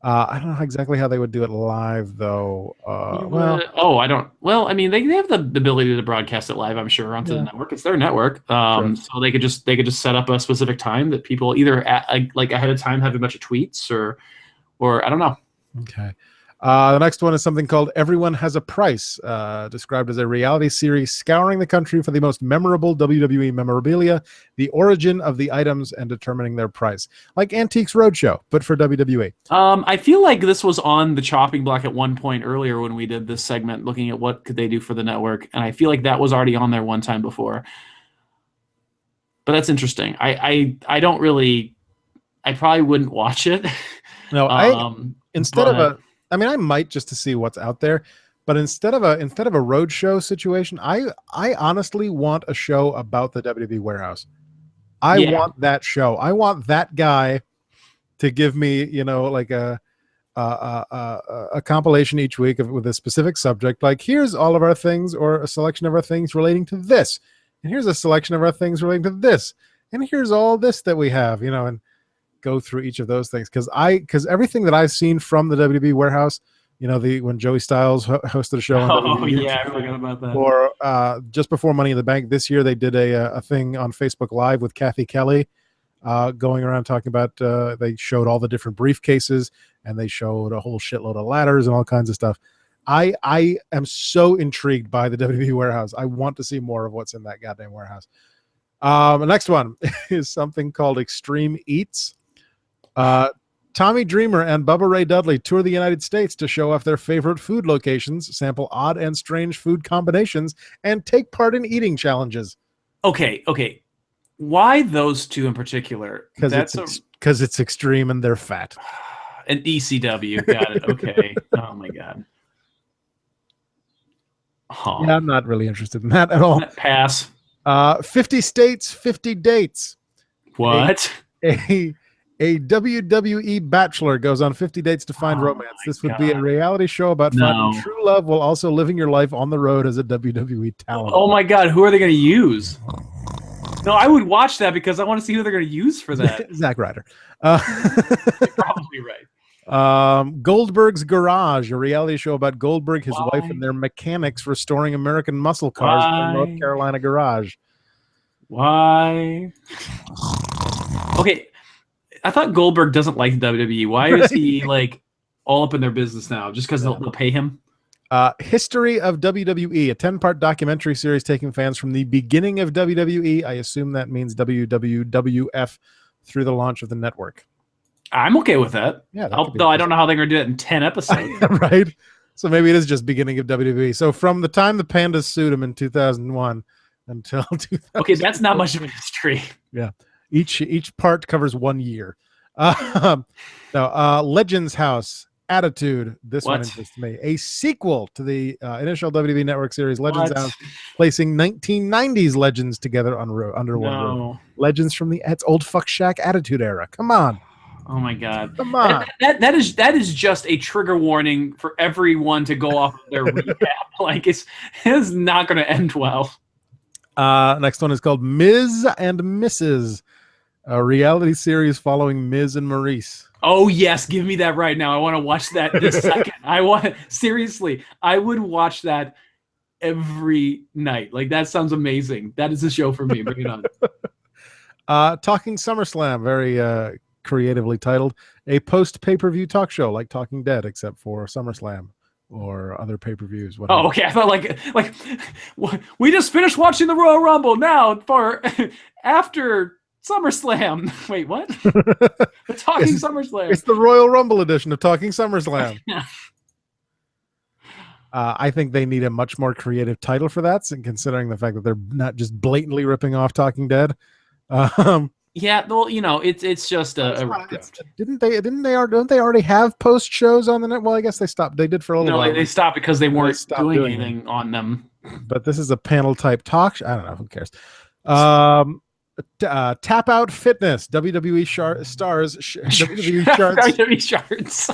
I don't know exactly how they would do it live, though. I don't. Well, I mean, they have the ability to broadcast it live, I'm sure, onto the network. It's their network, so they could just set up a specific time that people either like ahead of time have a bunch of tweets or I don't know. Okay. The next one is something called Everyone Has a Price, described as a reality series scouring the country for the most memorable WWE memorabilia, the origin of the items, and determining their price. Like Antiques Roadshow, but for WWE. I feel like this was on the chopping block at one point earlier when we did this segment, looking at what could they do for the network, and I feel like that was already on there one time before. But that's interesting. I don't really... I probably wouldn't watch it. No, instead but- of I mean, I might just to see what's out there, but instead of a road show situation, I honestly want a show about the WWE warehouse. I want that show. I want that guy to give me, like a compilation each week with a specific subject. Like, here's all of our things, or a selection of our things relating to this, and here's a selection of our things relating to this, and here's all this that we have, and go through each of those things. Because everything that I've seen from the WWE warehouse, when Joey Styles hosted a show on WWE, I forgot about that. or just before Money in the Bank this year, they did a thing on Facebook Live with Kathy Kelly, going around talking about, they showed all the different briefcases, and they showed a whole shitload of ladders and all kinds of stuff. I am so intrigued by the WWE warehouse. I want to see more of what's in that goddamn warehouse. The next one is something called Extreme Eats. Tommy Dreamer and Bubba Ray Dudley tour the United States to show off their favorite food locations, sample odd and strange food combinations, and take part in eating challenges. Okay. Why those two in particular? Because it's extreme and they're fat. An ECW, got it. Okay. Oh my god. Oh. Yeah, I'm not really interested in that at all. Pass. 50 states, 50 dates. What? A WWE bachelor goes on 50 dates to find romance. This would be a reality show about finding true love while also living your life on the road as a WWE talent. Oh my god, who are they going to use? No, I would watch that because I want to see who they're going to use for that. Zack Ryder. You're probably right. Goldberg's Garage, a reality show about Goldberg, his wife, and their mechanics restoring American muscle cars in North Carolina garage. Why? Okay, I thought Goldberg doesn't like the WWE. Why is he like all up in their business now? Just because they'll pay him? History of WWE, a 10-part documentary series taking fans from the beginning of WWE. I assume that means WWF through the launch of the network. I'm okay with that. Yeah, though I don't know how they're going to do it in 10 episodes. Right? So maybe it is just beginning of WWE. So from the time the Pandas sued him in 2001 until 2000. Okay, that's not much of a history. Yeah. Each part covers 1 year. Legends House, Attitude. This one interests me. A sequel to the initial WWE Network series, Legends House, placing 1990s legends together under one roof. Legends from it's old fuck Shack Attitude era. Come on. Oh my god. Come on. That is just a trigger warning for everyone to go off of their recap. Like it's not going to end well. Next one is called Ms. and Mrs., a reality series following Miz and Maurice. Oh yes, give me that right now. I want to watch that this second. Seriously, I would watch that every night. Like that sounds amazing. That is the show for me. Bring it on. Talking SummerSlam, very creatively titled, a post pay-per-view talk show like Talking Dead, except for SummerSlam or other pay-per-views. Oh, okay. I thought like we just finished watching the Royal Rumble now for after SummerSlam. Wait, what? Talking SummerSlam. It's the Royal Rumble edition of Talking SummerSlam. I think they need a much more creative title for that, and considering the fact that they're not just blatantly ripping off Talking Dead. Yeah, well, it's just a Don't they already have post shows on the net? Well, I guess they stopped. They did for a little while. They stopped because they weren't doing anything on them. But this is a panel type talk show. I don't know. Who cares? Tap Out Fitness, WWE stars WWE shards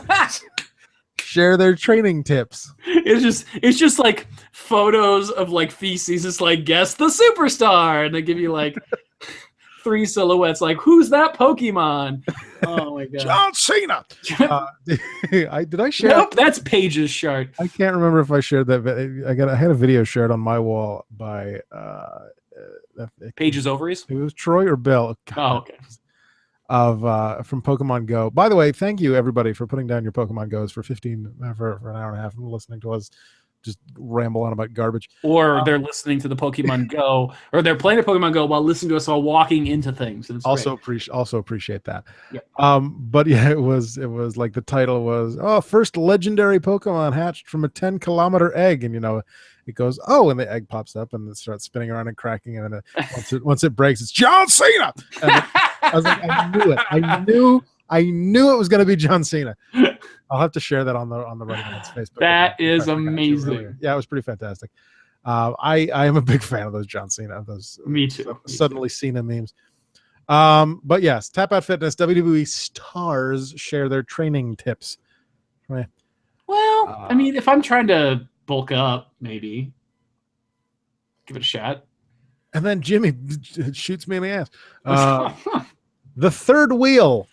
share their training tips. It's just like photos of like feces. It's like guess the superstar, and they give you like 3 silhouettes. Like who's that Pokemon? Oh my god, John Cena. Did I share? Nope, that's Paige's chart. I can't remember if I shared that. I had a video shared on my wall by. Paige's ovaries. It was Troy or Bill. Oh, okay. From Pokemon Go. By the way, thank you everybody for putting down your Pokemon Go's for an hour and a half and listening to us just ramble on about garbage. Or they're listening to the Pokemon Go, or they're playing the Pokemon Go while listening to us while walking into things. And also appreciate that. Yep. But yeah, it was like the title was first legendary Pokemon hatched from a 10-kilometer egg, and it goes, and the egg pops up and it starts spinning around and cracking, and then once it breaks, it's John Cena. And I was like, I knew it. I knew it was going to be John Cena. I'll have to share that on the Running Man's Facebook. That is amazing. Yeah, it was pretty fantastic. I am a big fan of those John Cena, those Me too. suddenly Cena memes. But yes, Tap Out Fitness, WWE stars share their training tips. Right. Well, I mean, if I'm trying to bulk up, maybe give it a shot. And then Jimmy shoots me in the ass. The third wheel.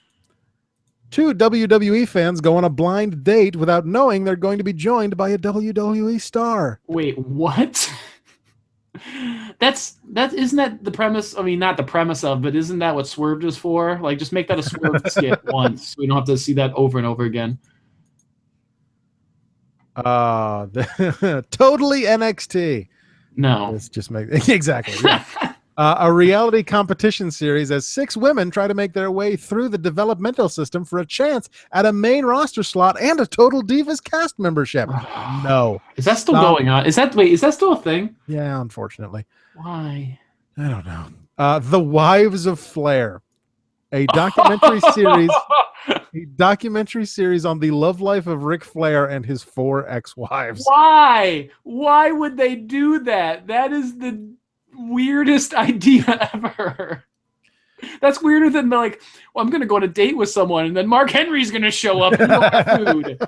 2 WWE fans go on a blind date without knowing they're going to be joined by a WWE star. Wait, what? Isn't that the premise? I mean, not the premise of, but isn't that what Swerved is for? Like, just make that a Swerved skit once. So we don't have to see that over and over again. Totally NXT. No. Let's just make exactly. Yeah. A reality competition series as 6 women try to make their way through the developmental system for a chance at a main roster slot and a Total Divas cast membership. No. Is that still going on? Is that still a thing? Yeah, unfortunately. Why? I don't know. The Wives of Flair. A documentary series. A documentary series on the love life of Ric Flair and his 4 ex-wives. Why? Why would they do that? That is the weirdest idea ever. That's weirder than like, well, I'm going to go on a date with someone and then Mark Henry's going to show up and have food.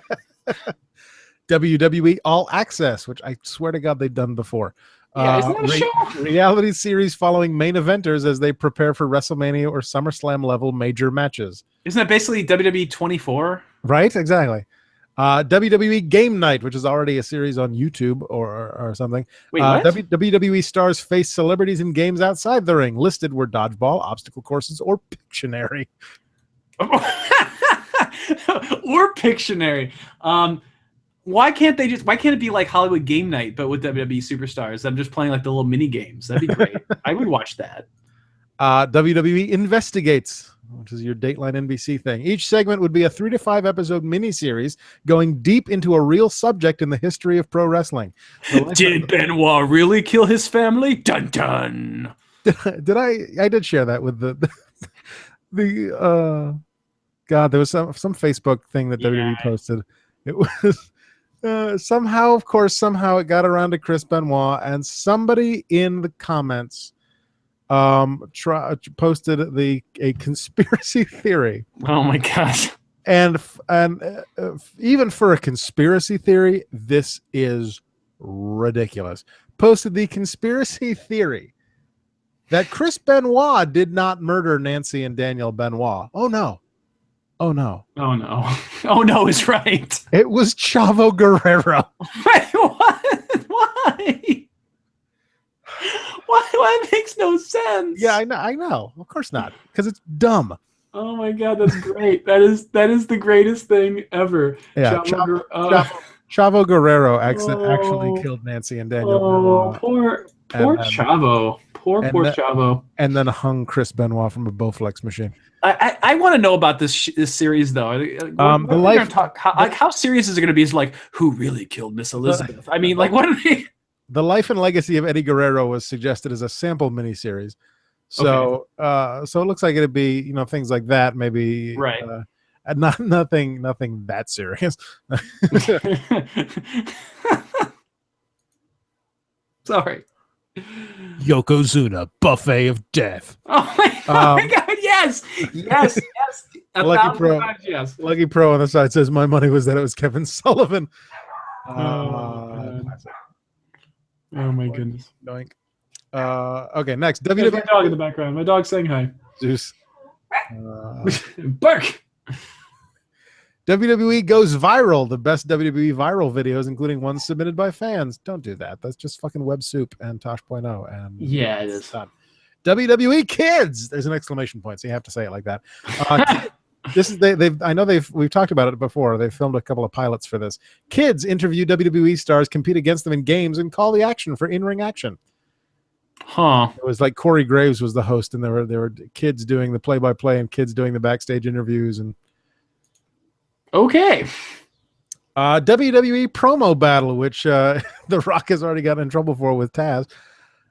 WWE All Access, which I swear to God they've done before. Yeah, isn't that a show? Reality series following main eventers as they prepare for WrestleMania or SummerSlam level major matches. Isn't that basically WWE 24? Right, exactly. WWE Game Night, which is already a series on YouTube or something. Wait, what? WWE stars face celebrities in games outside the ring. Listed were dodgeball, obstacle courses, or Pictionary. Or Pictionary. Why can't it be like Hollywood Game Night, but with WWE superstars? I'm just playing like the little mini games. That'd be great. I would watch that. WWE Investigates, which is your Dateline NBC thing. Each segment would be a 3 to 5 episode miniseries going deep into a real subject in the history of pro wrestling. Did Benoit really kill his family? Dun dun. I did share that with God, there was some Facebook thing that WWE posted. It was somehow it got around to Chris Benoit, and somebody in the comments posted a conspiracy theory. Oh my gosh. And even for a conspiracy theory, this is ridiculous. Posted the conspiracy theory that Chris Benoit did not murder Nancy and Daniel Benoit. Oh no. Oh no. Oh no. Oh no is right. It was Chavo Guerrero. Wait, what? Why? Why? It makes no sense. Yeah, I know. Of course not. Because it's dumb. Oh my god, that's great. That is the greatest thing ever. Yeah, Chavo Guerrero actually killed Nancy and Daniel. Oh, poor Chavo. Poor Chavo. And then hung Chris Benoit from a Bowflex machine. I want to know about this series though. How serious is it going to be? Is like, who really killed Miss Elizabeth? I mean, like, what are they? The life and legacy of Eddie Guerrero was suggested as a sample miniseries. So, so it looks like it'd be, things like that, maybe. Right. Nothing that serious. Sorry. Yokozuna, Buffet of Death. Oh my god! Yes. Lucky Pro. Yes. Lucky Pro on the side says my money was that it was Kevin Sullivan. Oh my goodness. Doink. Okay, next. There's my dog in the background. My dog's saying hi. Zeus. Bark. WWE goes viral. The best WWE viral videos, including ones submitted by fans. Don't do that. That's just fucking web soup and Tosh.0. And yeah, it is. Done. WWE Kids. There's an exclamation point, so you have to say it like that. This is we've talked about it before. They've filmed a couple of pilots for this. Kids interview WWE stars, compete against them in games, and call the action for in-ring action. Huh. It was like Corey Graves was the host, and there were kids doing the play-by-play and kids doing the backstage interviews. And okay. WWE promo battle, which The Rock has already gotten in trouble for with Taz.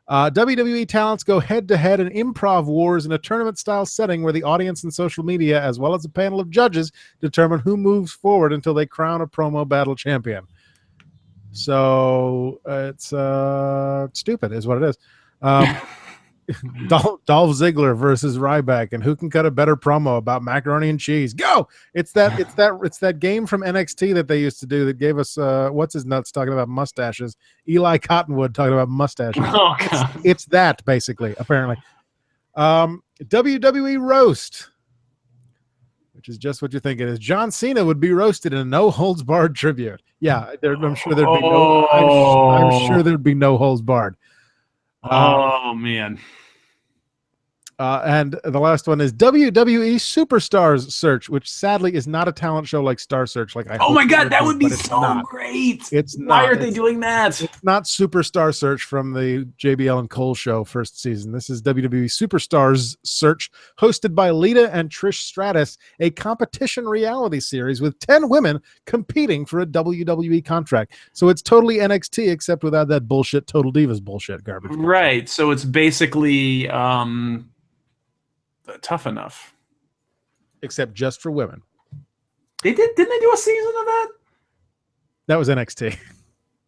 WWE talents go head-to-head in improv wars in a tournament-style setting where the audience and social media, as well as a panel of judges, determine who moves forward until they crown a promo battle champion. So it's stupid is what it is. Dolph Ziggler versus Ryback, and who can cut a better promo about macaroni and cheese? Go! It's that game from NXT that they used to do that gave us what's his nuts talking about mustaches. Eli Cottonwood talking about mustaches. Oh, God. It's that basically, apparently. WWE roast, which is just what you think it is. John Cena would be roasted in a no holds barred tribute. Yeah, I'm sure there'd be no. I'm sure there'd be no holds barred. Oh man. And the last one is WWE Superstars Search, which sadly is not a talent show like Star Search. Oh my God, that would be so great. It's not. Why are they doing that? It's not Superstar Search from the JBL and Cole show first season. This is WWE Superstars Search, hosted by Lita and Trish Stratus, a competition reality series with 10 women competing for a WWE contract. So it's totally NXT, except without that bullshit Total Divas bullshit garbage. Right. So it's basically Tough Enough, except just for women. Didn't they do a season of that? That was NXT,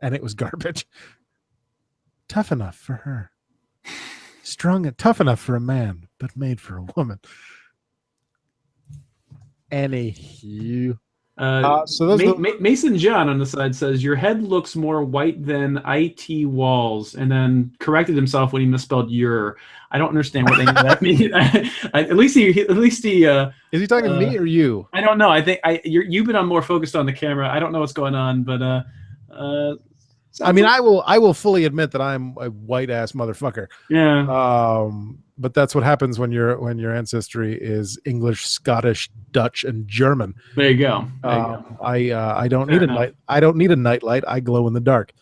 and it was garbage. Tough Enough for her, strong and tough enough for a man, but made for a woman. Anywho, so those Mason John on the side says your head looks more white than IT walls, and then corrected himself when he misspelled your. I don't understand what that means. At least he. Is he talking to me or you? I don't know. I think you've been on more focused on the camera. I don't know what's going on, but I mean, I will fully admit that I'm a white ass motherfucker. Yeah. But that's what happens when your ancestry is English, Scottish, Dutch, and German. There you go. I don't need a night. I don't need a nightlight. I glow in the dark.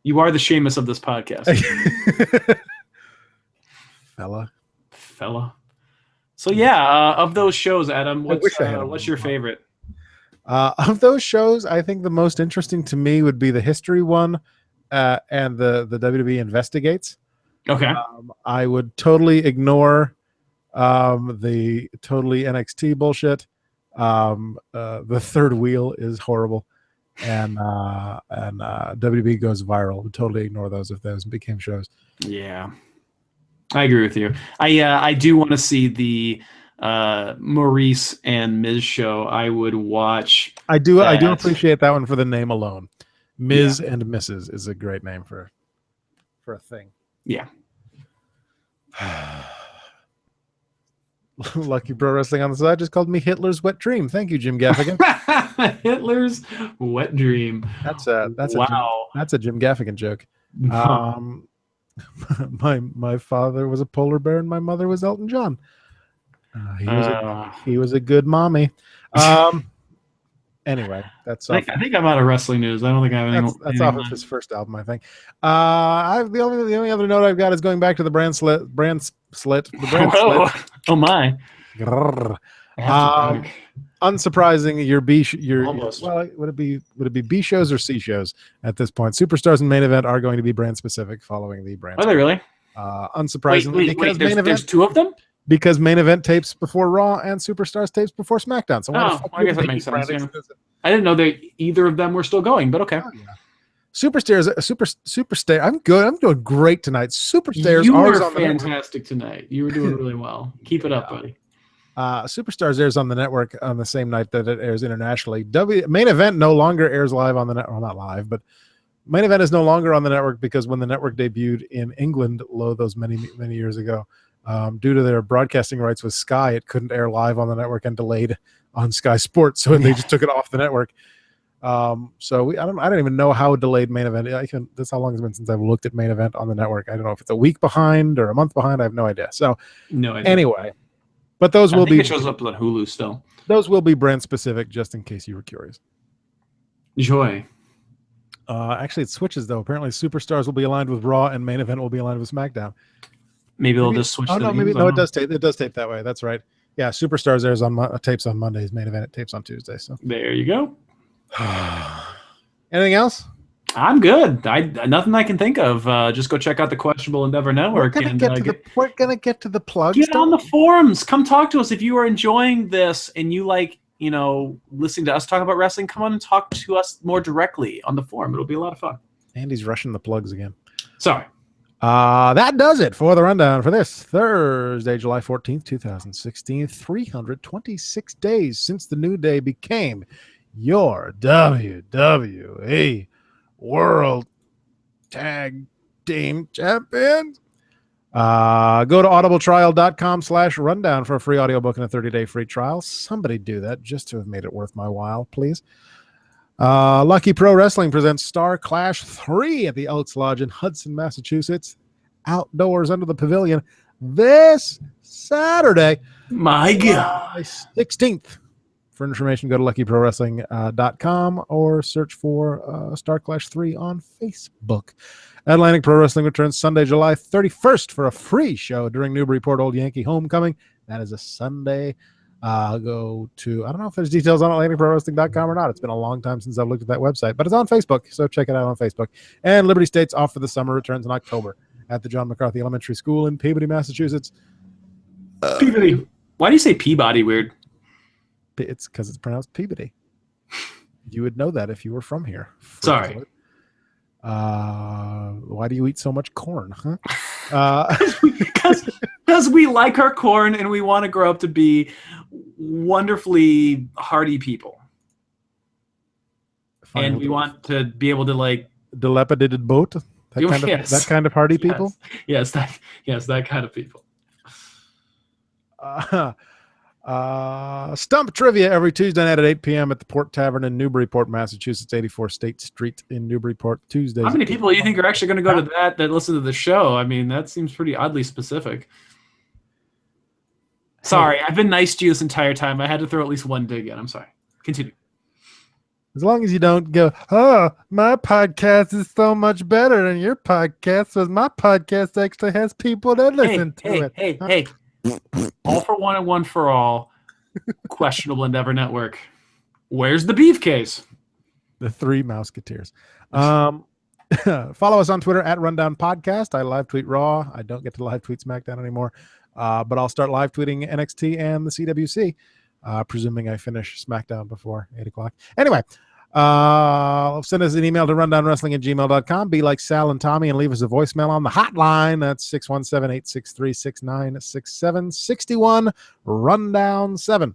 You are the Sheamus of this podcast. Fella. So yeah, of those shows, Adam, what's your favorite? Of those shows, I think the most interesting to me would be the history one, and the WWE Investigates. Okay. I would totally ignore the totally NXT bullshit. The third wheel is horrible, and WWE goes viral. Would totally ignore those if those became shows. Yeah. I agree with you. I do want to see the Maurice and Miz show. I would watch. I do appreciate that one for the name alone. Miz and Mrs. is a great name for a thing. Yeah. Lucky Pro Wrestling on the side just called me Hitler's wet dream. Thank you, Jim Gaffigan. Hitler's wet dream. That's a Jim Gaffigan joke. My father was a polar bear and my mother was Elton John. He was a good mommy. Anyway, that's I think I'm out of wrestling news. I don't think I have anything. That's off of his first album, I think. The only other note I've got is going back to the brand split. Oh my. Unsurprising, your Almost. Well, would it be B shows or C shows at this point? Superstars and Main Event are going to be brand specific following the brand. Are they really? Unsurprisingly, wait, there's two of them? Because Main Event tapes before Raw and Superstars tapes before SmackDown. So I guess that makes sense. Yeah. I didn't know that either of them were still going, but okay. Oh, yeah. Superstar. I'm good. I'm doing great tonight. Superstars. You were fantastic tonight. You were doing really well. Keep it up, buddy. Superstars airs on the network on the same night that it airs internationally. Main Event no longer airs live on the network. Well, not live, but Main Event is no longer on the network because when the network debuted in England, those many years ago, due to their broadcasting rights with Sky, it couldn't air live on the network and delayed on Sky Sports, so they just took it off the network. I don't even know how delayed Main Event. That's how long it's been since I've looked at Main Event on the network. I don't know if it's a week behind or a month behind. I have no idea. So no idea. Anyway, but those will be. It shows up on Hulu still. Those will be brand specific, just in case you were curious. Joy. Actually, it switches though. Apparently, Superstars will be aligned with Raw, and Main Event will be aligned with SmackDown. Maybe they'll just switch. Oh no, it does tape. It does tape that way. That's right. Yeah, Superstars airs on tapes on Mondays. Main Event tapes on Tuesdays. So there you go. Anything else? I'm good. Nothing I can think of. Just go check out the Questionable Endeavor Network We're gonna get to the plugs. Get on the forums. Come talk to us if you are enjoying this and you like, listening to us talk about wrestling. Come on and talk to us more directly on the forum. It'll be a lot of fun. Andy's rushing the plugs again. Sorry. That does it for the rundown for this Thursday, July 14th, 2016. 326 days since the New Day became your WWE World Tag Team Champions. Go to audibletrial.com/rundown for a free audiobook and a 30-day free trial. Somebody do that just to have made it worth my while, please. Lucky Pro Wrestling presents Star Clash 3 at the Elks Lodge in Hudson, Massachusetts. Outdoors under the pavilion this Saturday. My God. 16th. For information, go to luckyprowrestling.com or search for Star Clash 3 on Facebook. Atlantic Pro Wrestling returns Sunday, July 31st for a free show during Newburyport Old Yankee Homecoming. That is a Sunday. Go to, I don't know if there's details on AtlanticProWrestling.com or not. It's been a long time since I've looked at that website, but it's on Facebook, so check it out on Facebook. And Liberty State's Off for the Summer returns in October at the John McCarthy Elementary School in Peabody, Massachusetts. Peabody. Why do you say Peabody weird? It's because it's pronounced Peabody. You would know that if you were from here. Sorry. Why do you eat so much corn, huh? Because we like our corn and we want to grow up to be wonderfully hardy people. And we want to be able to like dilapidated boat. That kind of hardy people. Yes, that kind of people. Stump trivia every Tuesday night at 8 p.m. at the Port Tavern in Newburyport, Massachusetts, 84 State Street in Newburyport. Tuesdays. How many people do you think are actually going to go to that listen to the show? I mean, that seems pretty oddly specific. Sorry, I've been nice to you this entire time. I had to throw at least one dig in. I'm sorry. Continue. As long as you don't go, oh, my podcast is so much better than your podcast, because my podcast actually has people that listen to it. Hey. All for one and one for all. Questionable Endeavor Network. Where's the beef case? The Three Mouseketeers. Follow us on Twitter at Rundown Podcast. I live tweet Raw. I don't get to live tweet SmackDown anymore, but I'll start live tweeting NXT and the CWC, presuming I finish SmackDown before 8 o'clock. Anyway, send us an email to rundownwrestling@gmail.com. Be like Sal and Tommy and leave us a voicemail on the hotline. That's 617-863-6967, 61 Rundown 7.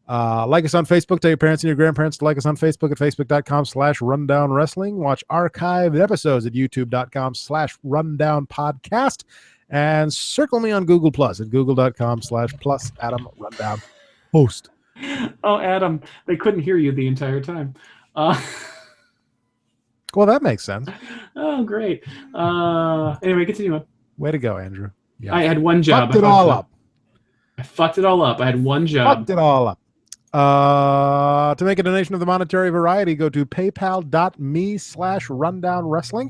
Like us on Facebook. Tell your parents and your grandparents to like us on Facebook at facebook.com/rundownwrestling. Watch archived episodes at youtube.com/rundownpodcast. And circle me on Google Plus at google.com/plus Adam Rundown Host. Oh, Adam, they couldn't hear you the entire time. Well, that makes sense. Oh, great. Anyway, continue on. Way to go, Andrew. Yeah. I had one job. Fucked it all up. I fucked it all up. I had one job. Fucked it all up. To make a donation of the monetary variety, go to paypal.me/rundownwrestling.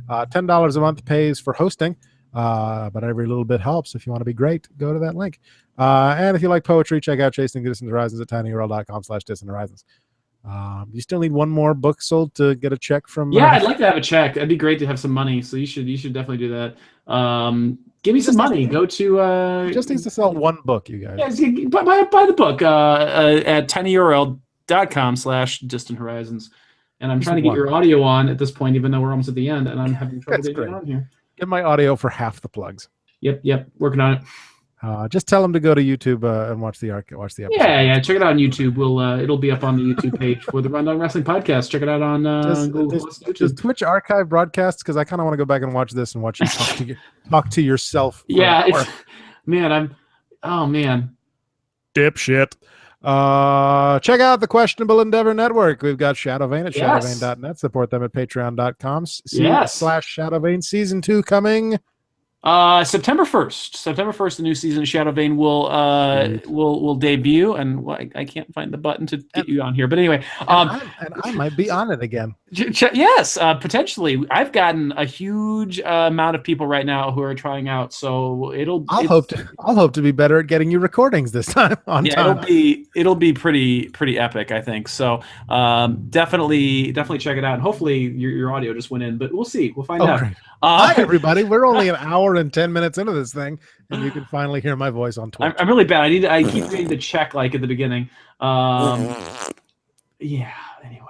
$10 a month pays for hosting. But every little bit helps. If you want to be great, go to that link. And if you like poetry, check out Chasing the Distant Horizons at tinyurl.com/Distant Horizons. You still need one more book sold to get a check from. Yeah, I'd like to have a check. It'd be great to have some money. So you should definitely do that. Give me some money. Go to. Just needs to sell one book, you guys. Yeah, buy the book at tinyurl.com/Distant Horizons. And I'm trying to get your audio on at this point, even though we're almost at the end, and I'm having trouble getting it on here. Get my audio for half the plugs. Yep, working on it. Just tell them to go to YouTube and watch the episode. Yeah, check it out on YouTube. It'll be up on the YouTube page for the Rundown Wrestling Podcast. Check it out on Google Plus. Does Twitch archive broadcasts? Because I kind of want to go back and watch this and watch you talk to yourself. Yeah, man. Dipshit. Check out the Questionable Endeavor Network. We've got Shadowvane at shadowvane.net. Support them at patreon.com/Shadowvane Season 2 coming September 1st. September 1st, the new season of Shadow Vane will debut, and I can't find the button to get you on here. But anyway, I might be on it again. Yes, potentially. I've gotten a huge amount of people right now who are trying out, so I'll hope to be better at getting you recordings this time on time. It'll be pretty epic, I think. So definitely check it out, and hopefully your audio just went in, but we'll see. We'll find out. Great. Hi everybody. We're only an hour and 10 minutes into this thing, and you can finally hear my voice on Twitch. I'm really bad. I keep needing to check like at the beginning. Yeah. Anyway.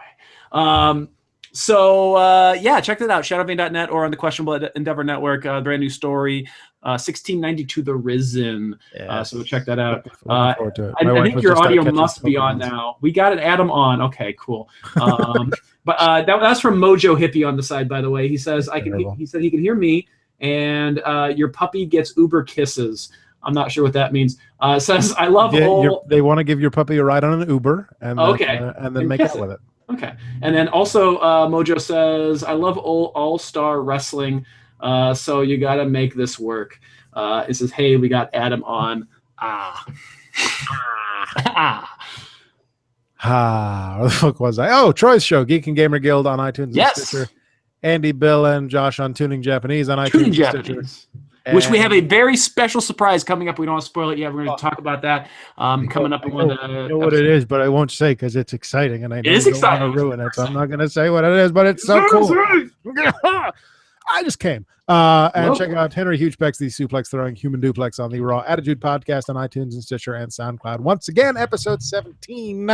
Check that out. Shadowvane.net or on the Questionable Endeavor Network. Brand new story. 1692 The Risen. Yes. So check that out. Looking forward to it. I think your audio must be on now. We got it. Adam on. Okay, cool. But that's from Mojo Hippie on the side, by the way. He says he said he can hear me, and your puppy gets Uber kisses. I'm not sure what that means. Says I love they want to give your puppy a ride on an Uber and then make out with it. Okay. And then also Mojo says I love all-star wrestling. So you got to make this work. It says, hey, we got Adam on. Where the fuck was I? Oh, Troy's show, Geek and Gamer Guild on iTunes and Stitcher. Andy, Bill, and Josh on Tooning Japanese on iTunes Tooning and Japanese. Stitcher. Which we have a very special surprise coming up. We don't want to spoil it yet. We're going to talk about that coming up. I know what it is, but I won't say because it's exciting, and I know you don't want to ruin it, so I'm not going to say what it is, but it's so cool. I just came. And check out Henry Hugebeck's The Suplex Throwing Human Duplex on the Raw Attitude Podcast on iTunes and Stitcher and SoundCloud. Once again, episode 17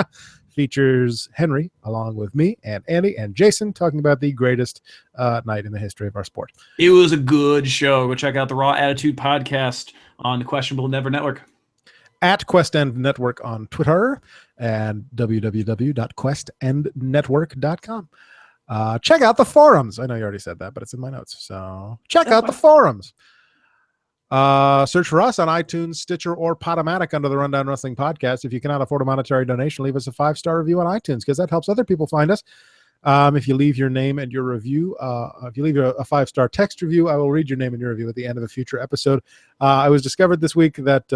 features Henry along with me and Andy and Jason talking about the greatest night in the history of our sport. It was a good show. Go check out the Raw Attitude Podcast on the Questionable Endeavor Network. At Quest End Network on Twitter and www.questendnetwork.com. Check out the forums. I know you already said that, but it's in my notes. So check out the forums. Search for us on iTunes, Stitcher, or Podomatic under the Rundown Wrestling Podcast. If you cannot afford a monetary donation, leave us a 5-star review on iTunes because that helps other people find us. If you leave your name and your review, if you leave a 5-star text review, I will read your name and your review at the end of a future episode. I was discovered this week that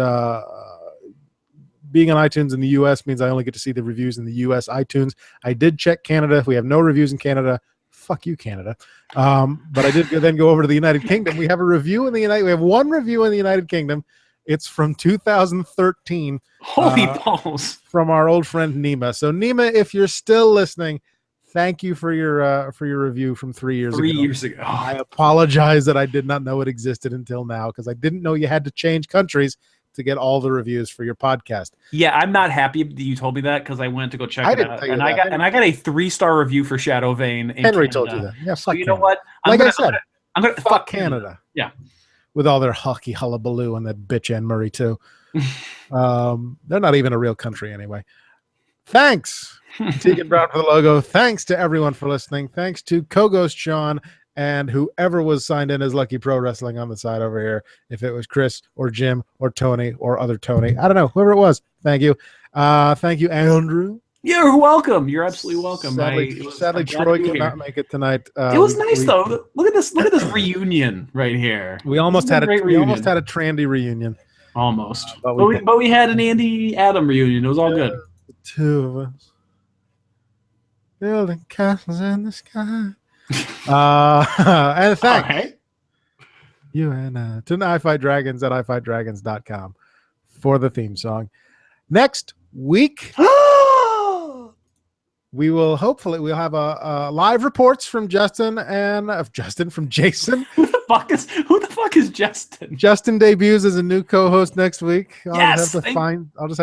being on iTunes in the U.S. means I only get to see the reviews in the U.S. iTunes. I did check Canada. We have no reviews in Canada. Fuck you, Canada. But I did then go over to the United Kingdom. We have a review in the we have one review in the United Kingdom. It's from 2013. Holy balls! From our old friend Nima. So Nima, if you're still listening, thank you for your review from 3 years ago. 3 years ago. I apologize that I did not know it existed until now because I didn't know you had to change countries to get all the reviews for your podcast. Yeah, I'm not happy that you told me that because I went to go check it out, and I got a 3-star review for Shadow Vane. Henry told you that. Yeah, fuck. So you know what? I'm gonna fuck Canada. Yeah, with all their hockey hullabaloo and that bitch Anne Murray too. They're not even a real country anyway. Thanks, Tegan Brown for the logo. Thanks to everyone for listening. Thanks to co-ghost Sean and whoever was signed in as Lucky Pro Wrestling on the side over here. If it was Chris or Jim or Tony or other Tony, I don't know, whoever it was. Thank you. Thank you, Andrew. You're welcome. You're absolutely welcome. Sadly Troy could not make it tonight. It was nice though. Look at this reunion right here. We almost had a Trandy reunion. Almost. But we had an Andy Adam reunion. It was all good. The two of us building castles in the sky. And thanks. Right. You and to I Fight Dragons at ifightdragons.com for the theme song. Next week, we'll have a live reports from Justin from Jason. Who the fuck is Justin? Justin debuts as a new co-host next week. I'll just have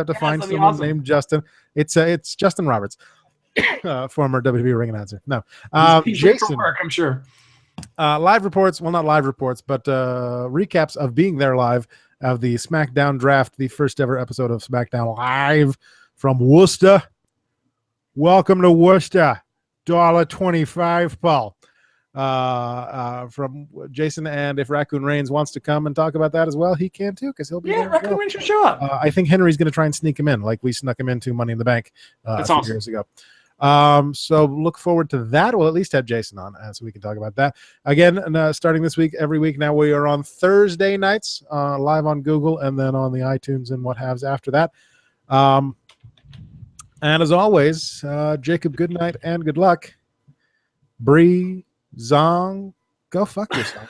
to find someone named Justin. It's Justin Roberts. Former WWE ring announcer. No, he's Jason. Work, I'm sure. Live reports. Well, not live reports, but recaps of being there live of the SmackDown draft, the first ever episode of SmackDown Live from Worcester. Welcome to Worcester. $1.25, Paul. From Jason, and if Raccoon Reigns wants to come and talk about that as well, he can too, because he'll be there. Raccoon Reigns should show up. I think Henry's going to try and sneak him in, like we snuck him into Money in the Bank That's a few awesome. years ago. So look forward to that. We'll at least have Jason on so we can talk about that. Again, starting this week, every week now, we are on Thursday nights, live on Google and then on the iTunes and what haves after that. And as always, Jacob, good night and good luck. Bree, Zong, go fuck yourself.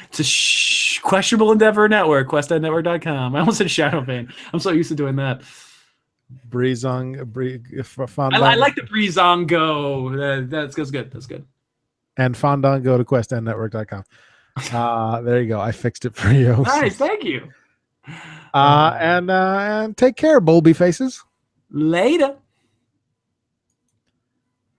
It's a questionable endeavor network, questnetwork.com. I almost said Shadow Vein. I'm so used to doing that. Breezong, I like the Breezong go. That's good. That's good. And Fandango to questnetwork.com. There you go. I fixed it for you. Nice, thank you. And take care, Bulby faces. Later.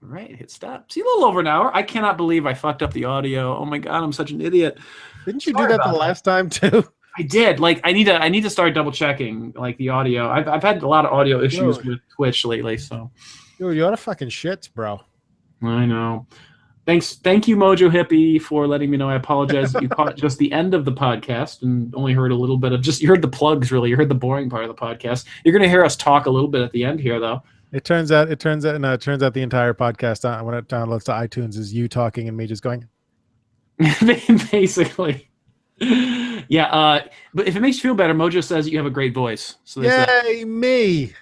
All right, hit stop. See, a little over an hour. I cannot believe I fucked up the audio. Oh my god, I'm such an idiot. Didn't you do that the last time too? I did. Like, I need to start double checking like the audio. I've had a lot of audio issues with Twitch lately. So, dude, you're a fucking shits, bro. I know. Thank you, Mojo Hippie, for letting me know. I apologize that you caught just the end of the podcast and only heard a little bit of you heard the plugs, really. You heard the boring part of the podcast. You're going to hear us talk a little bit at the end here, though. It turns out the entire podcast when it downloads to iTunes is you talking and me just going. Basically. Yeah, but if it makes you feel better, Mojo says you have a great voice. So yay, me!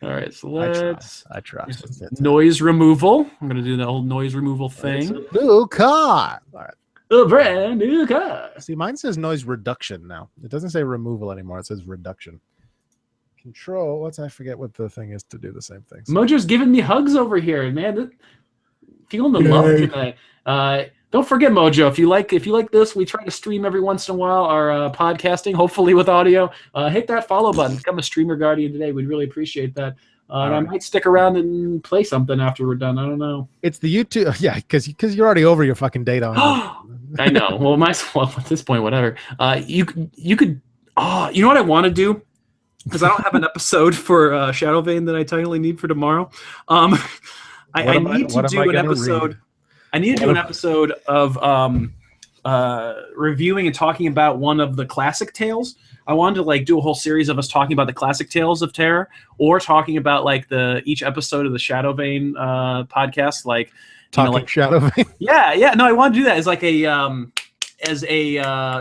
All right, so let's. I try. Noise removal. I'm gonna do the whole noise removal thing. New car. All right. A brand new car. See, mine says noise reduction now. It doesn't say removal anymore. It says reduction. Control. I forget what the thing is to do the same thing. So. Mojo's giving me hugs over here, man. Feeling the love tonight. Don't forget, Mojo, if you like this, we try to stream every once in a while our podcasting, hopefully with audio. Hit that follow button. Become a streamer guardian today. We'd really appreciate that. And I might stick around and play something after we're done. I don't know. It's the YouTube. Yeah, because you're already over your fucking date on. I know. Well, at this point, whatever. You could. Oh, you know what I want to do? Because I don't have an episode for Shadow Vein that I technically need for tomorrow. I need to do an episode. I need to do an episode of reviewing and talking about one of the classic tales. I wanted to do a whole series of us talking about the classic tales of terror, or talking about each episode of the Shadow Vein podcast, Shadow Vein. Yeah. No, I want to do that as a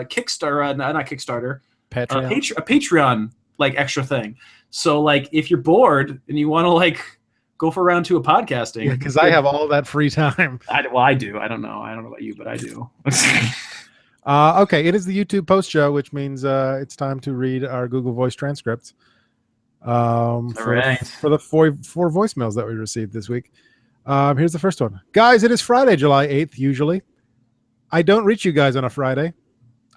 Kickstarter, not Kickstarter, Patreon. A Patreon extra thing. So if you're bored and you want to go for round 2 of podcasting. Yeah, because I have all that free time. I do. I don't know. I don't know about you, but I do. Okay, it is the YouTube post show, which means it's time to read our Google Voice transcripts for the four voicemails that we received this week. Here's the first one. Guys, it is Friday, July 8th, usually. I don't reach you guys on a Friday.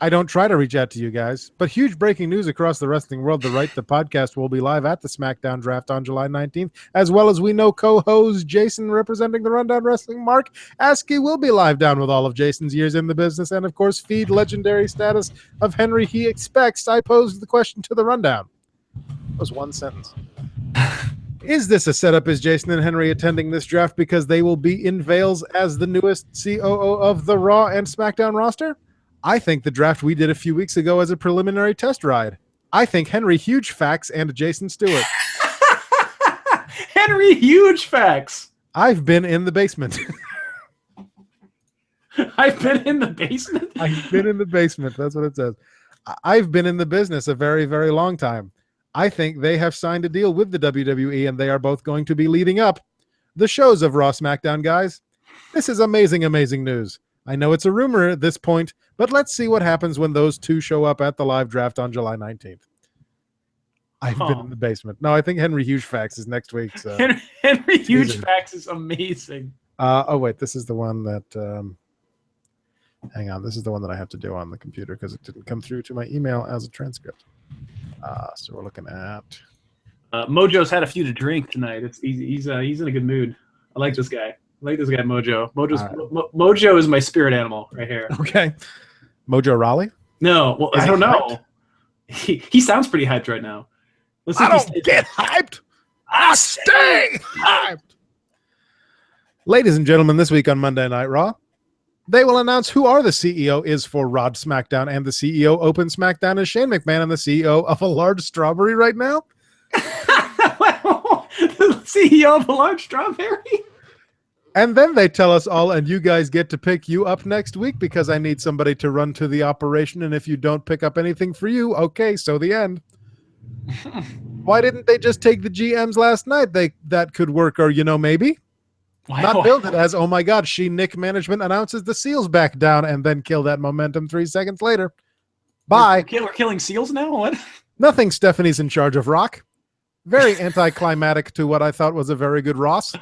I don't try to reach out to you guys, but huge breaking news across the wrestling world. The podcast will be live at the SmackDown draft on July 19th, as well as we know co-host Jason representing the Rundown Wrestling, Mark Askey, will be live down with all of Jason's years in the business and, of course, feed legendary status of Henry he expects. I posed the question to the Rundown. That was one sentence. Is this a setup? Is Jason and Henry attending this draft because they will be in veils as the newest COO of the Raw and SmackDown roster? I think the draft we did a few weeks ago as a preliminary test ride. I think Henry Huge Facts and Jason Stewart. Henry Huge Facts. I've been in the basement. I've been in the basement? I've been in the basement. That's what it says. I've been in the business a very, very long time. I think they have signed a deal with the WWE, and they are both going to be leading up the shows of Raw SmackDown, guys. This is amazing, amazing news. I know it's a rumor at this point, but let's see what happens when those two show up at the live draft on July 19th. I've been in the basement. No, I think Henry Huge Facts is next week. So. Henry Huge Facts is amazing. Oh, wait. This is the one that... hang on. This is the one that I have to do on the computer because it didn't come through to my email as a transcript. So we're looking at... Mojo's had a few to drink tonight. He's in a good mood. I like this guy. I like this guy, Mojo. Mojo is my spirit animal right here. Okay. Mojo Raleigh? No, well, I don't know. He sounds pretty hyped right now. Let's see. I don't get hyped. I stay hyped. Ladies and gentlemen, this week on Monday Night Raw, they will announce who the CEO is for Raw SmackDown, and the CEO open SmackDown is Shane McMahon and the CEO of a large strawberry right now. CEO of a large strawberry. And then they tell us all, and you guys get to pick you up next week because I need somebody to run to the operation. And if you don't pick up anything for you, okay, so the end. Why didn't they just take the GMs last night? That could work, or maybe. Not build it as, oh my God, Nick management announces the seals back down and then kill that momentum 3 seconds later. Bye. We're killing seals now? What? Nothing. Stephanie's in charge of Rock. Very anticlimactic to what I thought was a very good Ross.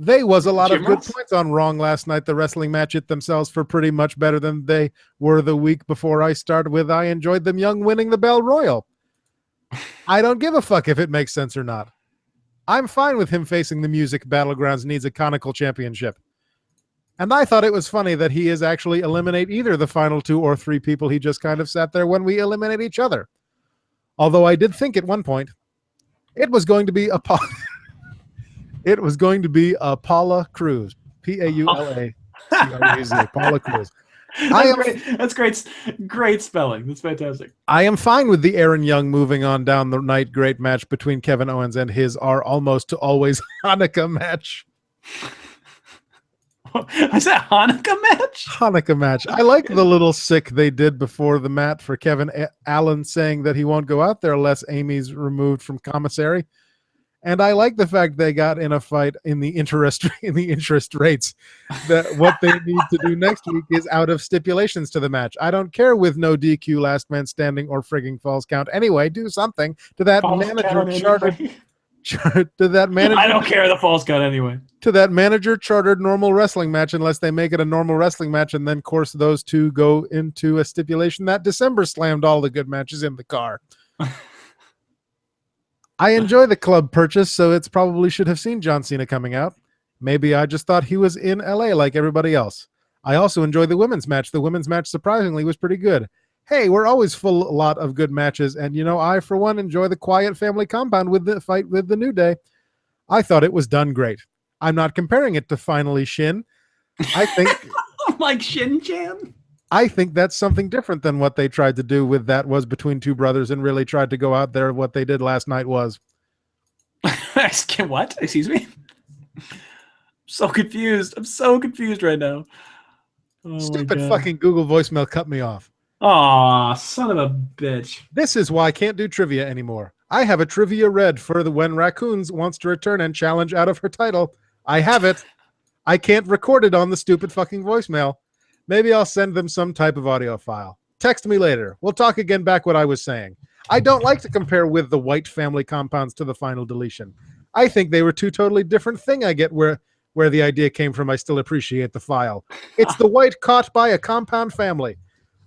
They was a lot of good points on wrong last night. The wrestling match it themselves for pretty much better than they were the week before I started with. I enjoyed them young winning the Bell Royal. I don't give a fuck if it makes sense or not. I'm fine with him facing the Music Battlegrounds needs a conical championship. And I thought it was funny that he is actually eliminate either the final 2 or 3 people. He just kind of sat there when we eliminate each other. Although I did think at one point it was going to be it was going to be Paula Cruz. P-A-U-L-A-C-R-U-Z. Paula Cruz. That's great. Great spelling. That's fantastic. I am fine with the Aaron Young moving on down the night. Great match between Kevin Owens and his almost to always Hanukkah match. Is that Hanukkah match? Hanukkah match. I like the little sick they did before the mat for Kevin Allen saying that he won't go out there unless Amy's removed from commissary. And I like the fact they got in a fight in the interest rates. That what they need to do next week is out of stipulations to the match. I don't care with no DQ, last man standing, or frigging falls count. Anyway, do something to that manager chartered. I don't care the falls count anyway. To that manager chartered normal wrestling match, unless they make it a normal wrestling match, and then of course those two go into a stipulation that December slammed all the good matches in the car. I enjoy the club purchase, so it's probably should have seen John Cena coming out. Maybe I just thought he was in LA like everybody else. I also enjoy the women's match. The women's match, surprisingly, was pretty good. Hey, we're always full a lot of good matches, and I, for one, enjoy the quiet family compound with the fight with the New Day. I thought it was done great. I'm not comparing it to Finally Shin. I think like Shin Chan. I think that's something different than what they tried to do with that was between two brothers and really tried to go out there. What they did last night was. What? Excuse me? I'm so confused. I'm so confused right now. Oh, stupid fucking Google voicemail cut me off. Aw, son of a bitch. This is why I can't do trivia anymore. I have a trivia read for the when Raccoons wants to return and challenge out of her title. I have it. I can't record it on the stupid fucking voicemail. Maybe I'll send them some type of audio file. Text me later. We'll talk again back what I was saying. I don't like to compare with the white family compounds to the final deletion. I think they were two totally different things. I get where the idea came from. I still appreciate the file. It's the white caught by a compound family.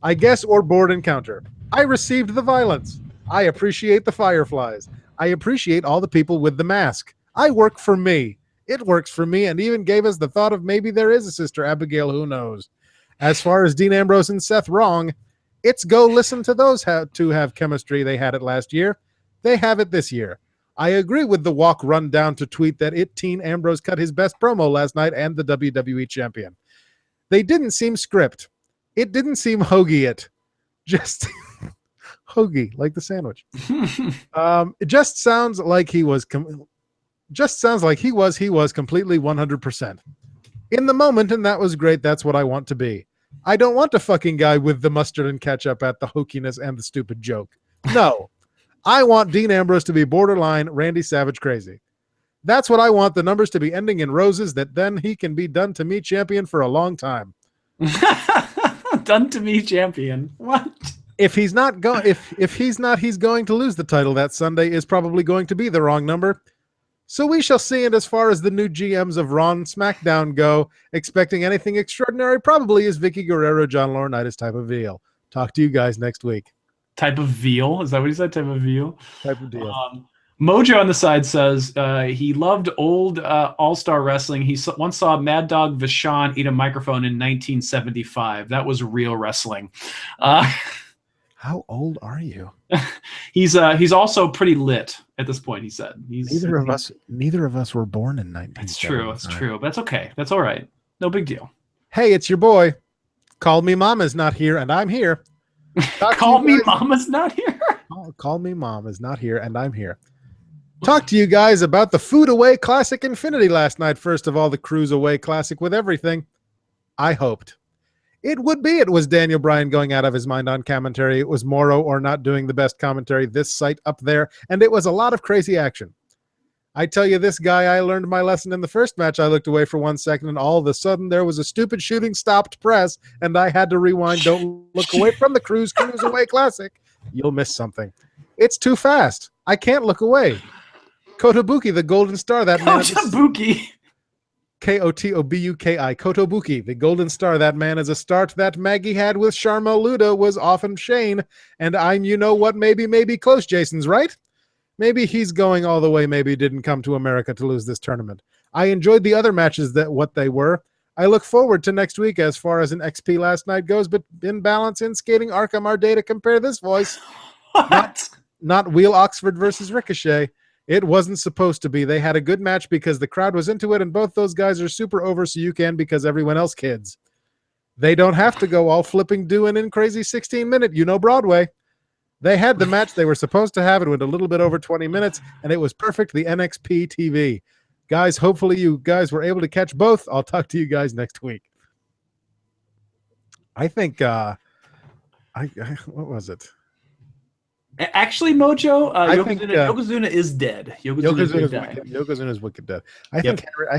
I guess, or board encounter. I received the violence. I appreciate the fireflies. I appreciate all the people with the mask. I work for me. It works for me and even gave us the thought of maybe there is a sister Abigail, who knows. As far as Dean Ambrose and Seth wrong, it's go listen to those two have chemistry. They had it last year. They have it this year. I agree with the walk run down to tweet that Teen Ambrose cut his best promo last night and the WWE champion. They didn't seem script. It didn't seem hoagie. Just hoagie, like the sandwich. It just sounds like he was completely 100%. In the moment, and that was great. That's what I want to be. I don't want a fucking guy with the mustard and ketchup at the hokiness and the stupid joke. No. I want Dean Ambrose to be borderline Randy Savage crazy. That's what I want, the numbers to be ending in roses, that then he can be done to me champion for a long time. Done to me champion. What? If he's not he's going to lose the title. That Sunday is probably going to be the wrong number. So we shall see. And as far as the new GMs of Raw and SmackDown go, expecting anything extraordinary probably is Vicky Guerrero, John Laurinaitis type of veal. Talk to you guys next week. Type of veal? Is that what he said? Type of veal? Type of deal. Mojo on the side says he loved old All-Star Wrestling. He once saw Mad Dog Vachon eat a microphone in 1975. That was real wrestling. How old are you? He's also pretty lit at this point, he said. Neither of us were born in 1975. It's true. It's true. But that's okay. That's all right. No big deal. Hey, it's your boy. Call me Mama's not here, and I'm here. Call me Mama's not here? Call me Mom is not here, and I'm here. Talk to you guys about the Food Away Classic Infinity last night. First of all, the Cruise Away Classic with everything. I hoped. It would be. It was Daniel Bryan going out of his mind on commentary. It was Morrow or not doing the best commentary. This site up there. And it was a lot of crazy action. I tell you, this guy, I learned my lesson in the first match. I looked away for 1 second, and all of a sudden there was a stupid shooting stopped press, and I had to rewind. Don't look away from the Cruise Away Classic. You'll miss something. It's too fast. I can't look away. Kotobuki, the Golden Star. That man. Kotobuki. Kotobuki. Kotobuki, the Golden Star. That man is a start that Maggie had with Sharma Luda was often Shane, and I'm, you know what, maybe close. Jason's right. Maybe he's going all the way. Maybe didn't come to America to lose this tournament. I enjoyed the other matches that what they were. I look forward to next week as far as an XP last night goes, but in balance in skating Arkham our day to compare this voice. Not Wheel Oxford versus Ricochet. It wasn't supposed to be. They had a good match because the crowd was into it, and both those guys are super over, so you can because everyone else kids. They don't have to go all flipping doing in crazy 16-minute, Broadway. They had the match they were supposed to have. It went a little bit over 20 minutes, and it was perfect, the NXP TV. Guys, hopefully you guys were able to catch both. I'll talk to you guys next week. I think, what was it? Actually, Mojo, Yokozuna is dead. Yokozuna is wicked dead. I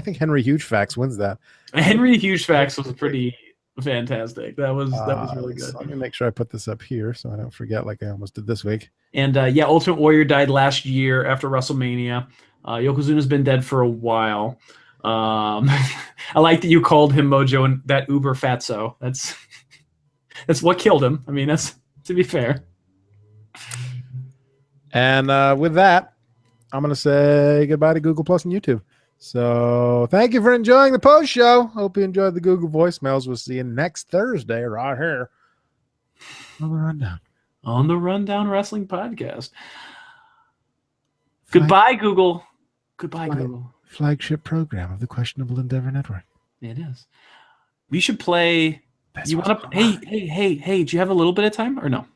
think Henry Hugefax wins that. Henry Hugefax was pretty fantastic. That was really good. So let me make sure I put this up here so I don't forget like I almost did this week. And Ultimate Warrior died last year after WrestleMania. Yokozuna's been dead for a while. I like that you called him, Mojo, and that uber fatso. That's what killed him. I mean, that's to be fair. And with that, I'm going to say goodbye to Google Plus and YouTube. So thank you for enjoying the post show. Hope you enjoyed the Google voicemails. We'll see you next Thursday right here on the Rundown. On the Rundown Wrestling Podcast. Goodbye, Google. Goodbye, Google. Flagship program of the Questionable Endeavor Network. It is. We should play. You want to? Hey! Do you have a little bit of time or no?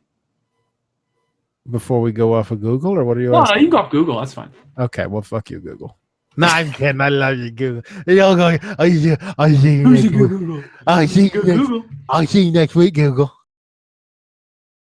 Before we go off of Google, or what are you? No, you can go off Google. That's fine. Okay, well, fuck you, Google. No, I'm kidding. I love you, Google. Y'all going? I'll see you next week, Google.